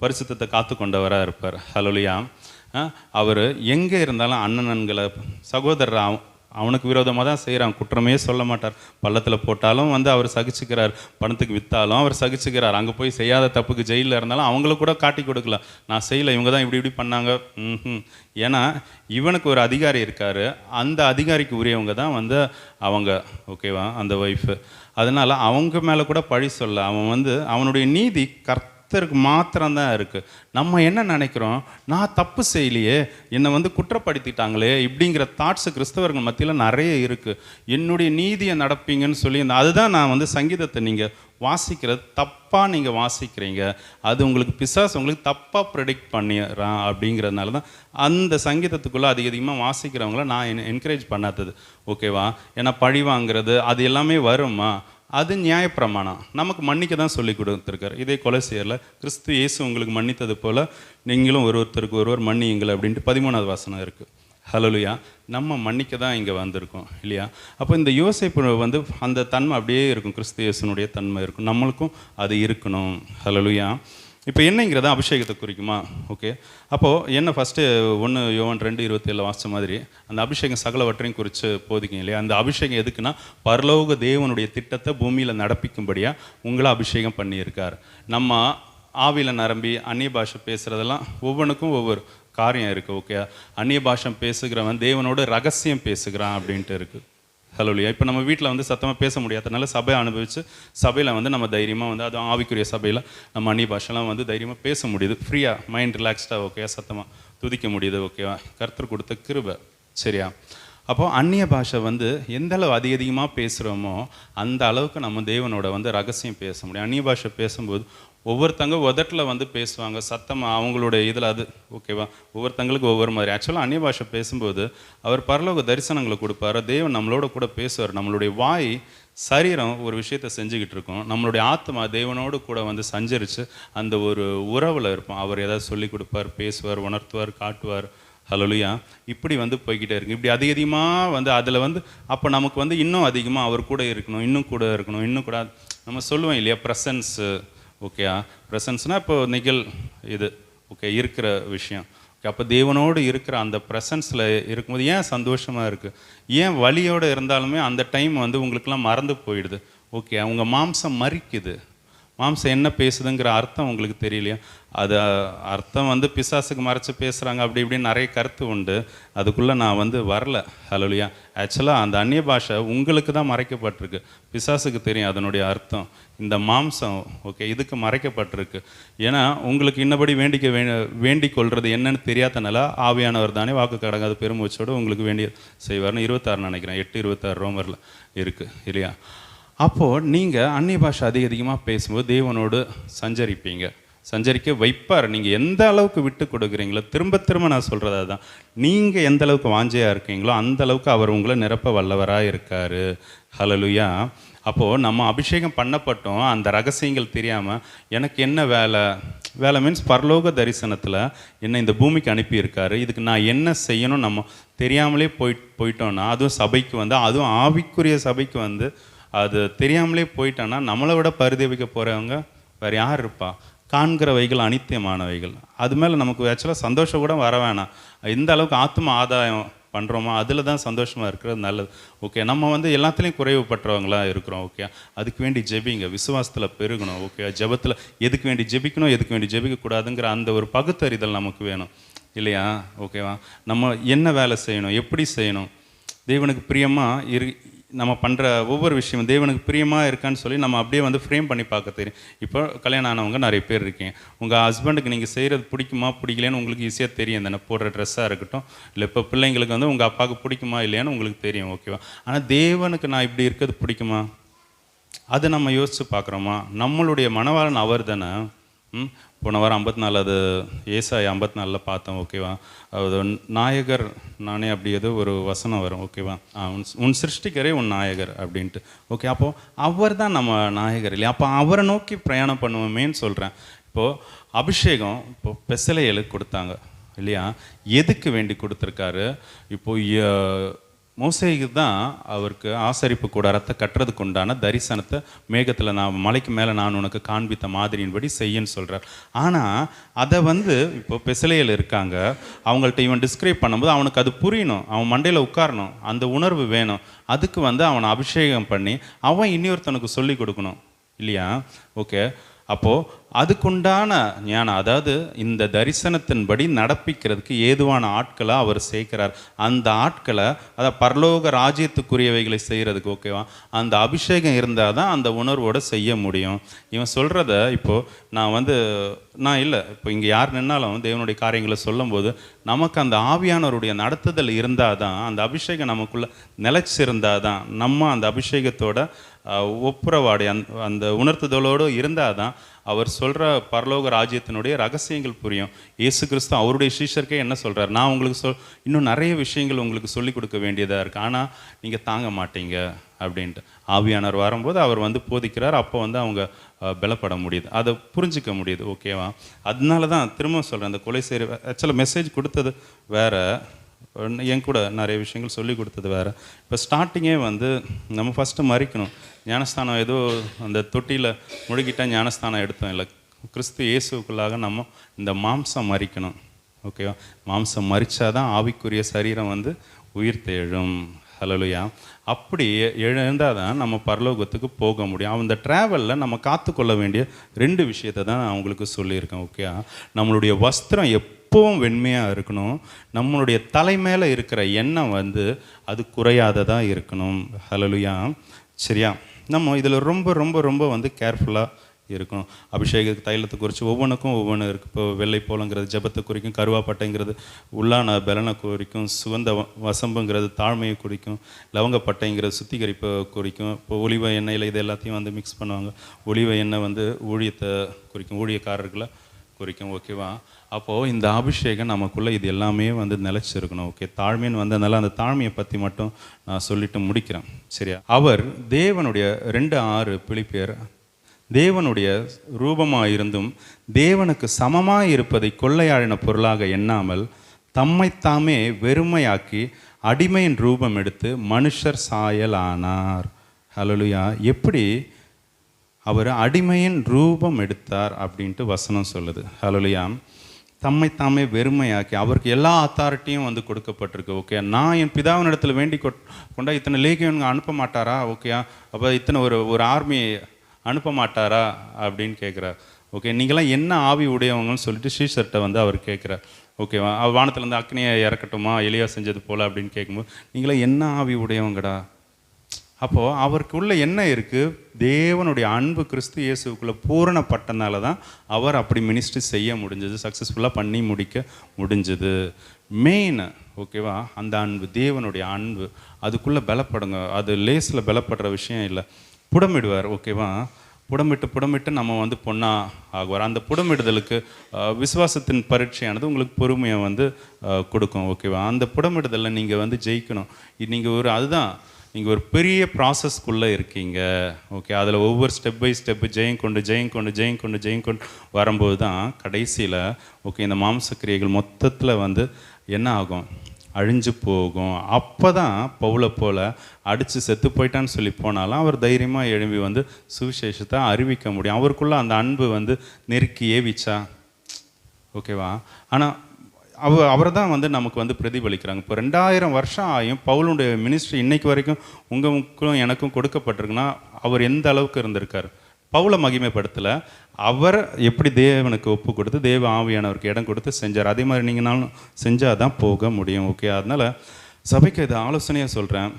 பரிசுத்தத்தை காத்து கொண்டவராக இருப்பார். ஹல்லேலூயா. அவர் எங்கே இருந்தாலும் அண்ணனன்களை சகோதரர் அவனுக்கு விரோதமாக தான் செய்கிறான், குற்றமே சொல்ல மாட்டார். பள்ளத்தில் போட்டாலும் வந்து அவர் சகிச்சுக்கிறார், பணத்துக்கு விற்றாலும் அவர் சகிச்சுக்கிறார், அங்கே போய் செய்யாத தப்புக்கு ஜெயிலில் இருந்தாலும் அவங்களுக்கு கூட காட்டி கொடுக்கல, நான் செய்யலை, இவங்க தான் இப்படி பண்ணாங்க. ஏன்னா இவனுக்கு ஒரு அதிகாரி இருக்கார், அந்த அதிகாரிக்கு உரியவங்க தான் வந்து அவங்க ஓகேவா, அந்த ஒய்ஃபு. அதனால் அவங்க மேலே கூட பழி சொல்ல, அவன் வந்து அவனுடைய நீதி கர்த்தருக்கு மாத்திரம்தான் இருக்குது. நம்ம என்ன நினைக்கிறோம், நான் தப்பு செய்யலையே, என்னை வந்து குற்றப்படுத்திட்டாங்களே இப்படிங்கிற தாட்ஸு கிறிஸ்தவர்கள் மத்தியில் நிறைய இருக்குது. என்னுடைய நீதியை நடப்பீங்கன்னு சொல்லி அதுதான் நான் வந்து சங்கீதத்தை நீங்கள் வாசிக்கிறது தப்பாக நீங்கள் வாசிக்கிறீங்க, அது உங்களுக்கு பிசாசு உங்களுக்கு தப்பாக ப்ரெடிக்ட் பண்ணிடுறான். அப்படிங்கிறதுனால தான் அந்த சங்கீதத்துக்குள்ளே அதிகமாக வாசிக்கிறவங்கள நான் என்கரேஜ் பண்ணாதது ஓகேவா. ஏன்னா பழி வாங்கிறது அது எல்லாமே வருமா, அது நியாயப்பிரமாணம், நமக்கு மன்னிக்க தான் சொல்லி கொடுத்துருக்காரு. இதே கொலோசியரில் கிறிஸ்து இயேசு உங்களுக்கு மன்னித்தது போல் நீங்களும் ஒருத்தருக்கு ஒருவர் மன்னியுங்கள் அப்படின்ட்டு 13வது வசனம் இருக்குது. ஹல்லேலூயா. நம்ம மன்னிக்க தான் இங்கே வந்திருக்கோம் இல்லையா. அப்போ இந்த யோசேப்பு வந்து அந்த தன்மை அப்படியே இருக்கும், கிறிஸ்து இயேசுனுடைய தன்மை இருக்கும், நம்மளுக்கும் அது இருக்கணும். ஹல்லேலூயா. இப்போ என்னங்கிறத அபிஷேகத்தை குறிக்குமா? ஓகே. அப்போது என்ன ஃபஸ்ட்டு 1 யோவான் 2:27 வாசித்த மாதிரி அந்த அபிஷேகம் சகலவற்றையும் குறித்து போதிக்கும் இல்லையா. அந்த அபிஷேகம் எதுக்குன்னா பரலோக தேவனுடைய திட்டத்தை பூமியில் நடப்பிக்கும்படியாக உங்களை அபிஷேகம் பண்ணியிருக்கார். நம்ம ஆவியில் நிரம்பி அந்நிய பாஷை பேசுகிறதெல்லாம் ஒவ்வொன்றுக்கும் ஒவ்வொரு காரியம் இருக்குது ஓகே. அந்நிய பாஷை பேசுகிறவன் தேவனோட ரகசியம் பேசுகிறான் அப்படின்ட்டு இருக்குது. ஹல்லேலூயா. இப்போ நம்ம வீட்டில் வந்து சத்தமாக பேச முடியாதனால சபையை அனுபவித்து சபையில் வந்து நம்ம தைரியமாக வந்து அதுவும் ஆவிக்குரிய சபையில் நம்ம அந்நிய பாஷெல்லாம் வந்து தைரியமாக பேச முடியுது, ஃப்ரீயாக மைண்ட் ரிலாக்ஸ்டாக ஓகே, சத்தமாக துதிக்க முடியுது ஓகேவா, கர்த்தர் கொடுத்த கிருபை சரியா. அப்போது அந்நிய பாஷை வந்து எந்த அளவு அதிகமாக பேசுகிறோமோ அந்த அளவுக்கு நம்ம தேவனோட வந்து ரகசியம் பேச முடியும். அந்நிய பாஷை பேசும்போது ஒவ்வொருத்தங்க உதட்டில் வந்து பேசுவாங்க சத்தமாக அவங்களுடைய இதில் அது ஓகேவா, ஒவ்வொருத்தங்களுக்கு ஒவ்வொரு மாதிரி. ஆக்சுவலாக அந்நிய பாஷை பேசும்போது அவர் பரலோக தரிசனங்களை கொடுப்பார், தேவன் நம்மளோட கூட பேசுவார். நம்மளுடைய வாய் சரீரம் ஒரு விஷயத்தை செஞ்சுக்கிட்டு இருக்கோம், நம்மளுடைய ஆத்மா தேவனோடு கூட வந்து சஞ்சரித்து அந்த ஒரு உறவில் இருப்போம். அவர் ஏதாவது சொல்லி கொடுப்பார், பேசுவார், உணர்த்துவார், காட்டுவார். ஹல்லேலூயா. இப்படி வந்து போய்கிட்டே இருக்கு. இப்படி அதிகமாக வந்து அதில் வந்து அப்போ நமக்கு வந்து இன்னும் அதிகமாக அவர் கூட இருக்கணும், இன்னும் கூட இருக்கணும், இன்னும் கூட நம்ம சொல்லுவோம் இல்லையா ப்ரெசன்ஸு ஓகேயா. ப்ரெசன்ஸ்னால் இப்போ நிகழ் இது ஓகே இருக்கிற விஷயம் ஓகே. அப்போ தேவனோடு இருக்கிற அந்த ப்ரெசன்ஸில் இருக்கும்போது ஏன் சந்தோஷமாக இருக்குது, ஏன் வலியோடு இருந்தாலுமே அந்த டைம் வந்து உங்களுக்கெல்லாம் மறந்து போயிடுது ஓகே. உங்கள் மாம்சம் மறிக்குது, மாம்சம் என்ன பேசுதுங்கிற அர்த்தம் உங்களுக்கு தெரியலையா. அது அர்த்தம் வந்து பிசாசுக்கு மறைச்சி பேசுகிறாங்க அப்படி இப்படின்னு நிறைய கருத்து உண்டு, அதுக்குள்ளே நான் வந்து வரல. ஹல்லேலூயா. ஆக்சுவலாக அந்த அந்நிய பாஷை உங்களுக்கு தான் மறைக்கப்பட்டிருக்கு, பிசாசுக்கு தெரியும் அதனுடைய அர்த்தம். இந்த மாம்சம் ஓகே இதுக்கு மறைக்கப்பட்டிருக்கு. ஏன்னா உங்களுக்கு இன்னபடி வேண்டிக் கொள்வது என்னன்னு தெரியாதனால ஆவியானவர் தானே வாக்கு கடங்காத பெருமூச்சோடு உங்களுக்கு வேண்டிய செய்வார்னு 26 நினைக்கிறேன், 8:26 ரோமரில் இருக்குது இல்லையா. அப்போது நீங்கள் அந்நிய பாஷை அதிகமாக பேசும்போது தேவனோடு சஞ்சரிக்க வைப்பார். நீங்கள் எந்த அளவுக்கு விட்டு கொடுக்குறீங்களோ, திரும்ப திரும்ப நான் சொல்கிறது அதுதான், நீங்கள் எந்த அளவுக்கு வாஞ்சையாக இருக்கீங்களோ அந்த அளவுக்கு அவர் உங்களை நிரப்ப வல்லவராக இருக்கார். ஹல்லேலூயா. அப்போது நம்ம அபிஷேகம் பண்ணப்பட்டோம், அந்த ரகசியங்கள் தெரியாமல் எனக்கு என்ன வேலை, வேலை மீன்ஸ் பரலோக தரிசனத்தில் என்ன இந்த பூமிக்கு அனுப்பியிருக்காரு, இதுக்கு நான் என்ன செய்யணும் நம்ம தெரியாமலே போயிட்டோன்னா, அதுவும் சபைக்கு வந்து, அதுவும் ஆவிக்குரிய சபைக்கு வந்து அது தெரியாமலே போயிட்டோன்னா நம்மளை விட பரிதவிக்க போகிறவங்க வேறு யார் இருப்பா? காண்கிறவைகள் அனித்தியமானவைகள். அது மேலே நமக்கு ஆக்சுவலாக சந்தோஷம் கூட வர வேணாம். இந்த அளவுக்கு ஆத்ம ஆதாயம் பண்ணுறோமா, அதில் தான் சந்தோஷமாக இருக்கிறது நல்லது. ஓகே, நம்ம வந்து எல்லாத்துலேயும் குறைவுபட்டவங்களாக இருக்கிறோம். ஓகே, அதுக்கு வேண்டி ஜெபிங்க, விசுவாசத்தில் பெருகணும். ஓகே, ஜெபத்தில் எதுக்கு வேண்டி ஜெபிக்கணும், எதுக்கு வேண்டி ஜெபிக்கக்கூடாதுங்கிற அந்த ஒரு பகுத்தறிதல் நமக்கு வேணும் இல்லையா? ஓகேவா? நம்ம என்ன வேலை செய்யணும், எப்படி செய்யணும், தேவனுக்கு பிரியமாக நம்ம பண்ணுற ஒவ்வொரு விஷயமும் தேவனுக்கு பிரியமாக இருக்கான்னு சொல்லி நம்ம அப்படியே வந்து ஃப்ரேம் பண்ணி பார்க்க தெரியும். இப்போ கல்யாணம் ஆனவங்க நிறைய பேர் இருக்கீங்க. உங்கள் ஹஸ்பண்டுக்கு நீங்கள் செய்கிறது பிடிக்குமா பிடிக்கலையான்னு உங்களுக்கு ஈஸியாக தெரியும் தானே. போடுற ட்ரெஸ்ஸாக இருக்கட்டும், இல்லை இப்போ பிள்ளைங்களுக்கு வந்து உங்கள் அப்பாவுக்கு பிடிக்குமா இல்லையான்னு உங்களுக்கு தெரியும். ஓகேவா? ஆனால் தேவனுக்கு நான் இப்படி இருக்கிறது பிடிக்குமா, அதை நம்ம யோசித்து பார்க்குறோமா? நம்மளுடைய மனவாளன் அவர் தானே. போன வாரம் 54 அது ஏசாயா 54 பார்த்தோம். ஓகேவா? அது நாயகர் நானே அப்படி ஏதோ ஒரு வசனம் வரும். ஓகேவா? உன் சிருஷ்டிகரே உன் நாயகர் அப்படின்ட்டு. ஓகே, அப்போது அவர் தான் நம்ம நாயகர் இல்லையா? அப்போ அவரை நோக்கி பிரயாணம் பண்ணுவோமேன்னு சொல்கிறேன். இப்போது அபிஷேகம் இப்போது பெசலேயலுக்கு கொடுத்தாங்க இல்லையா? எதுக்கு வேண்டி கொடுத்துருக்காரு? இப்போது மோசேக்கு தான் அவருக்கு ஆசரிப்பு கூடாரத்தை கட்டுறதுக்கு உண்டான தரிசனத்தை மேகத்தில் நான் மலைக்கு மேலே நான் உனக்கு காண்பித்த மாதிரியின்படி செய்யன்னு சொல்கிறார். ஆனால் அதை வந்து இப்போ பெசலேயல் இருக்காங்க, அவங்கள்ட்ட இவன் டிஸ்கிரைப் பண்ணும்போது அவனுக்கு அது புரியணும், அவன் மண்டையில் உட்காரணும், அந்த உணர்வு வேணும். அதுக்கு வந்து அவனை அபிஷேகம் பண்ணி அவன் இன்னொருத்தனுக்கு சொல்லி கொடுக்கணும் இல்லையா? ஓகே, அப்போது அதுக்குண்டான ஞானம், அதாவது இந்த தரிசனத்தின்படி நடப்பிக்கிறதுக்கு ஏதுவான ஆட்களை அவர் சேர்க்கிறார். அந்த ஆட்களை, அதாவது பரலோக ராஜ்யத்துக்குரியவைகளை செய்கிறதுக்கு, ஓகேவா, அந்த அபிஷேகம் இருந்தால் தான் அந்த உணர்வோடு செய்ய முடியும். இவன் சொல்கிறத இப்போது நான் இல்லை, இப்போ இங்கே யார் நின்னாலும் தேவனுடைய காரியங்களை சொல்லும்போது நமக்கு அந்த ஆவியானவருடைய நடத்துதல் இருந்தால் தான், அந்த அபிஷேகம் நமக்குள்ளே நிலைச்சிருந்தால் தான், நம்ம அந்த அபிஷேகத்தோட ஒப்புரவாடி அந்த உணர்த்துதலோடு இருந்தால் தான் அவர் சொல்கிற பரலோக ராஜ்யத்தினுடைய ரகசியங்கள் புரியும். இயேசு கிறிஸ்து அவருடைய சீஷருக்கே என்ன சொல்கிறார்? நான் உங்களுக்கு இன்னும் நிறைய விஷயங்கள் உங்களுக்கு சொல்லிக் கொடுக்க வேண்டியதாக இருக்குது, ஆனால் நீங்கள் தாங்க மாட்டீங்க அப்படின்ட்டு. ஆவியானவர் வரும்போது அவர் வந்து போதிக்கிறார். அப்போ வந்து அவங்க பலப்பட முடியுது, அதை புரிஞ்சிக்க முடியுது. ஓகேவா? அதனால தான் திரும்ப சொல்கிறேன், அந்த கொலை செய்கிற ஆக்சுவலாக மெசேஜ் கொடுத்தது வேறு, என் கூட நிறைய விஷயங்கள் சொல்லி கொடுத்தது வேறு. இப்போ ஸ்டார்டிங்கே வந்து நம்ம ஃபஸ்ட்டு மறிக்கணும். ஞானஸ்தானம் ஏதோ அந்த தொட்டியில் முழுகிட்டால் ஞானஸ்தானம் எடுத்தோம் இல்லை, கிறிஸ்து இயேசுக்குள்ளாக நம்ம இந்த மாம்சம் மறிக்கணும். ஓகேவா? மாம்சம் மறித்தா தான் ஆவிக்குரிய சரீரம் வந்து உயிர் தேழும். ஹல்லேலூயா. அப்படி எழுந்தால் தான் நம்ம பரலோகத்துக்கு போக முடியும். அந்த ட்ராவலில் நம்ம காத்துக்கொள்ள வேண்டிய 2 விஷயத்தை தான் நான் உங்களுக்கு சொல்லியிருக்கேன். ஓகே, நம்மளுடைய வஸ்திரம் எப்பவும் வெண்மையாக இருக்கணும். நம்மளுடைய தலை மேலே இருக்கிற எண்ணெய் வந்து அது குறையாததாக இருக்கணும். ஹல்லேலூயா. சரியா? நம்ம இதில் ரொம்ப ரொம்ப ரொம்ப வந்து கேர்ஃபுல்லாக இருக்கணும். அபிஷேக தைலத்தை குறித்து ஒவ்வொன்றுக்கும் ஒவ்வொன்று இருக்குது. இப்போ வெள்ளை போலங்கிறது ஜபத்தை குறிக்கும், கருவாப்பட்டைங்கிறது உள்ளான பலனை குறிக்கும், சுகந்த வசம்புங்கிறது தாழ்மையை குறிக்கும், லவங்கப்பட்டைங்கிறது சுத்திகரிப்பை குறிக்கும். இப்போ ஒலிவ எண்ணெயில் இது எல்லாத்தையும் வந்து மிக்ஸ் பண்ணுவாங்க. ஒலிவ எண்ணெய் வந்து ஊழியத்தை குறிக்கும், ஊழியக்காரர்களை குறிக்கும். ஓகேவா? அப்போது இந்த அபிஷேகம் நமக்குள்ளே இது எல்லாமே வந்து நிலச்சிருக்கணும். ஓகே, தாழ்மைன்னு வந்ததுனால அந்த தாழ்மையை பற்றி மட்டும் நான் சொல்லிட்டு முடிக்கிறேன். சரியா? அவர் தேவனுடைய 2:6 பிலிப்பியர், தேவனுடைய ரூபமாக இருந்தும் தேவனுக்கு சமமாக இருப்பதை கொள்ளையாடின பொருளாக எண்ணாமல் தம்மைத்தாமே வெறுமையாக்கி அடிமையின் ரூபம் எடுத்து மனுஷர் சாயலானார். ஹல்லேலூயா. எப்படி அவர் அடிமையின் ரூபம் எடுத்தார் அப்படின்ட்டு வசனம் சொல்லுது. ஹல்லேலூயா. தம்மைத்தாமே வெறுமையாக்கி, அவருக்கு எல்லா அத்தாரிட்டியும் வந்து கொடுக்கப்பட்டிருக்கு. ஓகே, நான் என் பிதாவின் இடத்துல வேண்டி கொண்டா இத்தனை லேகியனுங்க அனுப்ப மாட்டாரா? ஓகே, அப்போ இத்தனை ஒரு ஆர்மி அனுப்ப மாட்டாரா அப்படின்னு கேட்குறார். ஓகே, நீங்களாம் என்ன ஆவி உடையவங்கன்னு சொல்லிட்டு ஸ்ரீசர்கிட்ட வந்து அவர் கேட்குறார். ஓகேவா? வானத்துலேருந்து அக்னியை இறக்கட்டுமா எலியா செஞ்சது போல் அப்படின்னு கேட்கும்போது, நீங்களாம் என்ன ஆவி உடையவங்கடா? அப்போது அவருக்குள்ளே என்ன இருக்குது? தேவனுடைய அன்பு கிறிஸ்து இயேசுக்குள்ளே பூரணப்பட்டனால தான் அவர் அப்படி மினிஸ்ட்ரி செய்ய முடிஞ்சது, சக்ஸஸ்ஃபுல்லாக பண்ணி முடிக்க முடிஞ்சது. மெயின் ஓகேவா? அந்த அன்பு, தேவனுடைய அன்பு, அதுக்குள்ளே பலப்படுங்க. அது லேஸில் பலப்படுற விஷயம் இல்லை. புடமிடுவார். ஓகேவா? புடமிட்டு நம்ம வந்து பொண்ணா ஆகுவார். அந்த புடமிடுதலுக்கு விசுவாசத்தின் பரீட்சையானது உங்களுக்கு பொறுமையை வந்து கொடுக்கும். ஓகேவா? அந்த புடமிடுதலில் நீங்கள் வந்து ஜெயிக்கணும். நீங்கள் அதுதான் நீங்கள் ஒரு பெரிய ப்ராசஸ்க்குள்ளே இருக்கீங்க. ஓகே, அதில் ஒவ்வொரு ஸ்டெப் பை ஸ்டெப்பு ஜெயம் கொண்டு வரும்போது தான் கடைசியில் ஓகே இந்த மாம்சக்கிரியைகள் மொத்தத்தில் வந்து என்ன ஆகும், அழிஞ்சு போகும். அப்போ தான் பவுலை போல் அடித்து செத்து போயிட்டான்னு சொல்லி போனாலும் அவர் தைரியமாக எழும்பி வந்து சுவிசேஷத்தை அறிவிக்க முடியும். அவருக்குள்ளே அந்த அன்பு வந்து நெருக்கி ஏவிச்சா, ஓகேவா? ஆனால் அவரை தான் வந்து நமக்கு வந்து பிரதிபலிக்கிறாங்க. இப்போ 2000 வருஷம் ஆகியும் பவுலுடைய மினிஸ்ட்ரி இன்னைக்கு வரைக்கும் உங்களுக்கும் எனக்கும் கொடுக்கப்பட்டிருக்குன்னா அவர் எந்த அளவுக்கு இருந்திருக்கார். பவுலை மகிமைப்படுத்தலை, அவர் எப்படி தேவனுக்கு ஒப்பு கொடுத்து தேவ ஆவியானவருக்கு இடம் கொடுத்து செஞ்சார். அதே மாதிரி நீங்களாலும் செஞ்சால் தான் போக முடியும். ஓகே, அதனால் சபைக்கு இது ஆலோசனையாக சொல்கிறேன்.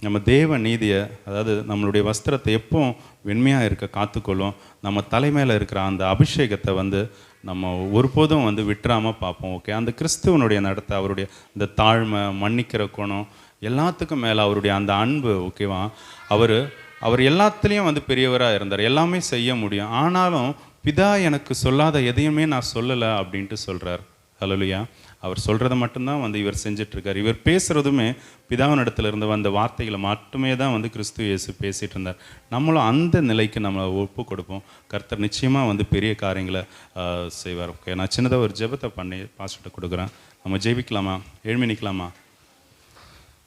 நம்ம தேவ நீதியை, அதாவது நம்மளுடைய வஸ்திரத்தை எப்பவும் வெண்மையாக இருக்க காத்துக்கொள்ளும். நம்ம தலைமையில் இருக்கிற அந்த அபிஷேகத்தை வந்து நம்ம ஒருபோதும் வந்து விட்டுறாமல் பார்ப்போம். ஓகே, அந்த கிறிஸ்துவனுடைய நடத்தை, அவருடைய இந்த தாழ்மை, மன்னிக்கிற குணம், எல்லாத்துக்கும் மேலே அவருடைய அந்த அன்பு. ஓகேவா, அவர் எல்லாத்துலேயும் வந்து பெரியவராக இருந்தார், எல்லாமே செய்ய முடியும். ஆனாலும் பிதா எனக்கு சொல்லாத எதையுமே நான் சொல்லலை அப்படின்ட்டு சொல்கிறார். ஹல்லேலூயா. அவர் சொல்கிறத மட்டும்தான் வந்து இவர் செஞ்சிட்ருக்கார். இவர் பேசுகிறதுமே பிதாவின் இடத்துல இருந்து வந்த வார்த்தைகளை மட்டுமே தான் வந்து கிறிஸ்து இயேசு பேசிகிட்டு இருந்தார். நம்மளும் அந்த நிலைக்கு நம்மளை ஒப்பு கொடுப்போம். கர்த்தர் நிச்சயமாக வந்து பெரிய காரியங்களை செய்வார். ஓகே, நான் சின்னதாக ஒரு ஜெபத்தை பண்ணி பாஸ்டர்கிட்ட கொடுக்குறேன். நம்ம ஜெபிக்கலாமா? எழுமி நிற்கலாமா?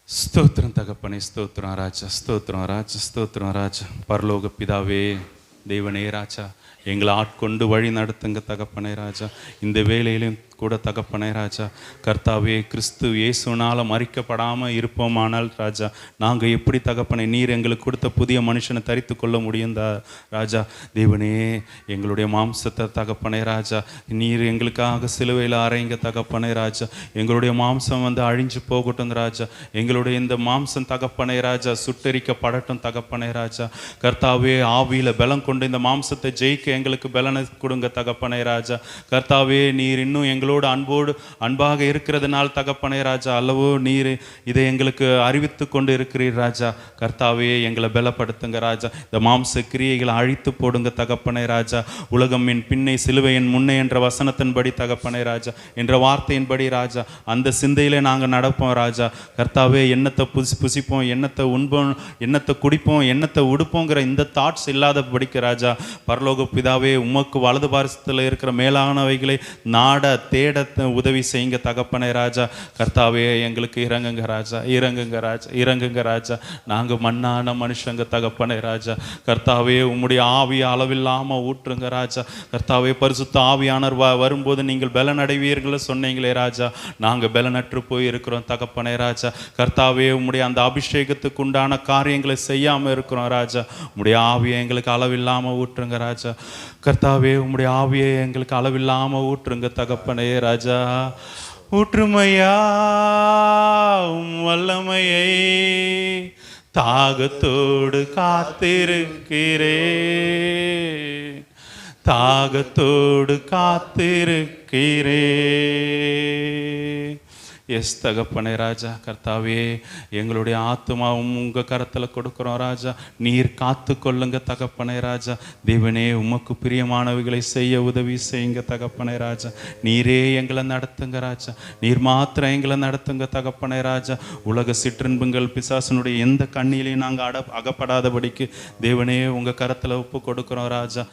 ஸ்தோத்திரம் தகப்பனே, ஸ்தோத்திரம் ராஜா, ஸ்தோத்திரம் ராஜா, ஸ்தோத்திரம் ராஜா. பரலோக பிதாவே, தேவனே ராஜா, எங்களை ஆட்கொண்டு வழி நடத்துங்க தகப்பனே ராஜா. இந்த வேலையிலும் கூட தகப்பனே ராஜா, கர்த்தாவே கிறிஸ்து இயேசுனால் மறிக்கப்படாமல் இருப்போமானால் ராஜா, நாங்கள் எப்படி தகப்பனை நீர் எங்களுக்கு கொடுத்த புதிய மனுஷனை தரித்து கொள்ள முடியும் ராஜா. தேவனே, எங்களுடைய மாம்சத்தை தகப்பனே ராஜா, நீர் எங்களுக்காக சிலுவையில் அறைங்க தகப்பனே ராஜா. எங்களுடைய மாம்சம் வந்து அழிஞ்சு போகட்டும் ராஜா. எங்களுடைய இந்த மாம்சம் தகப்பனே ராஜா சுட்டரிக்கப்படட்டும் தகப்பனே ராஜா. கர்த்தாவே, ஆவியில் பலம் கொண்டு இந்த மாம்சத்தை ஜெயிக்க எங்களுக்கு பலனை கொடுங்க தகப்பனே ராஜா. கர்த்தாவே, நீர் இன்னும் எங்களோடு அன்பாக இருக்கிறதுனால் தகப்பனே ராஜா அல்லவோ நீர் இதை எங்களுக்கு அறிவித்து கொண்டு இருக்கிறீர் ராஜா. கர்த்தாவே, எங்களை பலப்படுத்துங்க ராஜா. இந்த மாம்ச கிரியைகளை அழித்து போடுங்க தகப்பனே ராஜா. உலகம் என் பின்னை சிலுவையின் முன்னே என்ற வசனத்தின்படி தகப்பனே ராஜா, என்ற வார்த்தையின்படி ராஜா, அந்த சிந்தையிலே நாங்கள் நடப்போம் ராஜா. கர்த்தாவே, எண்ணத்தை புசிப்போம், எண்ணத்தை உண்போம், எண்ணத்தை குடிப்போம், எண்ணத்தை உடுப்போங்கிற இந்த தாட்ஸ் இல்லாத படிக்க ராஜா. பரலோக பிதாவே, உமக்கு வலது பாரசத்தில் இருக்கிற மேலானவைகளை நாட தேட உதவி செய்யுங்க தகப்பனே ராஜா. கர்த்தாவே, எங்களுக்கு இறங்குங்க ராஜா, இறங்குங்க ராஜா, இறங்குங்க ராஜா. நாங்கள் மண்ணான மனுஷங்க தகப்பனே ராஜா. கர்த்தாவே, உம்முடைய ஆவியை அளவில்லாமல் ஊற்றுங்க ராஜா. கர்த்தாவே, பரிசுத்த ஆவியானவர் வரும்போது நீங்கள் பலனடைவீர்கள் சொன்னீங்களே ராஜா. நாங்கள் பலனற்று போய் இருக்கிறோம் தகப்பனே ராஜா. கர்த்தாவே, உம்முடைய அந்த அபிஷேகத்துக்கு உண்டான காரியங்களை செய்யாமல் இருக்கிறோம் ராஜா. உம்முடைய ஆவியை எங்களுக்கு அளவில்லாமல் ஊற்றுங்க ராஜா. கர்த்தாவே, உம்முடைய ஆவியை எங்களுக்கு அளவில்லாமல் ஊற்றுங்க தகப்பனே ராஜா. ஊற்றுமையா வல்லமையை தாகத்தோடு காத்திருக்கிறேன், தாகத்தோடு காத்திருக்கிறேன். எஸ் தகப்பனே ராஜா. கர்த்தாவே, எங்களுடைய ஆத்மாவும் உங்கள் கரத்தில் கொடுக்குறோம் ராஜா. நீர் காத்து கொள்ளுங்க தகப்பனே ராஜா. தேவனே, உமக்கு பிரியமானவைகளை செய்ய உதவி செய்யுங்க தகப்பனே ராஜா. நீரே எங்களை நடத்துங்க ராஜா. நீர் மாத்திரம் எங்களை நடத்துங்க தகப்பனே ராஜா. உலக சிற்றின்பங்கள் பிசாசனுடைய எந்த கண்ணிலையும் நாங்கள் அகப்படாதபடிக்கு தேவனே உங்கள் கரத்தில் ஒப்பு கொடுக்குறோம் ராஜா.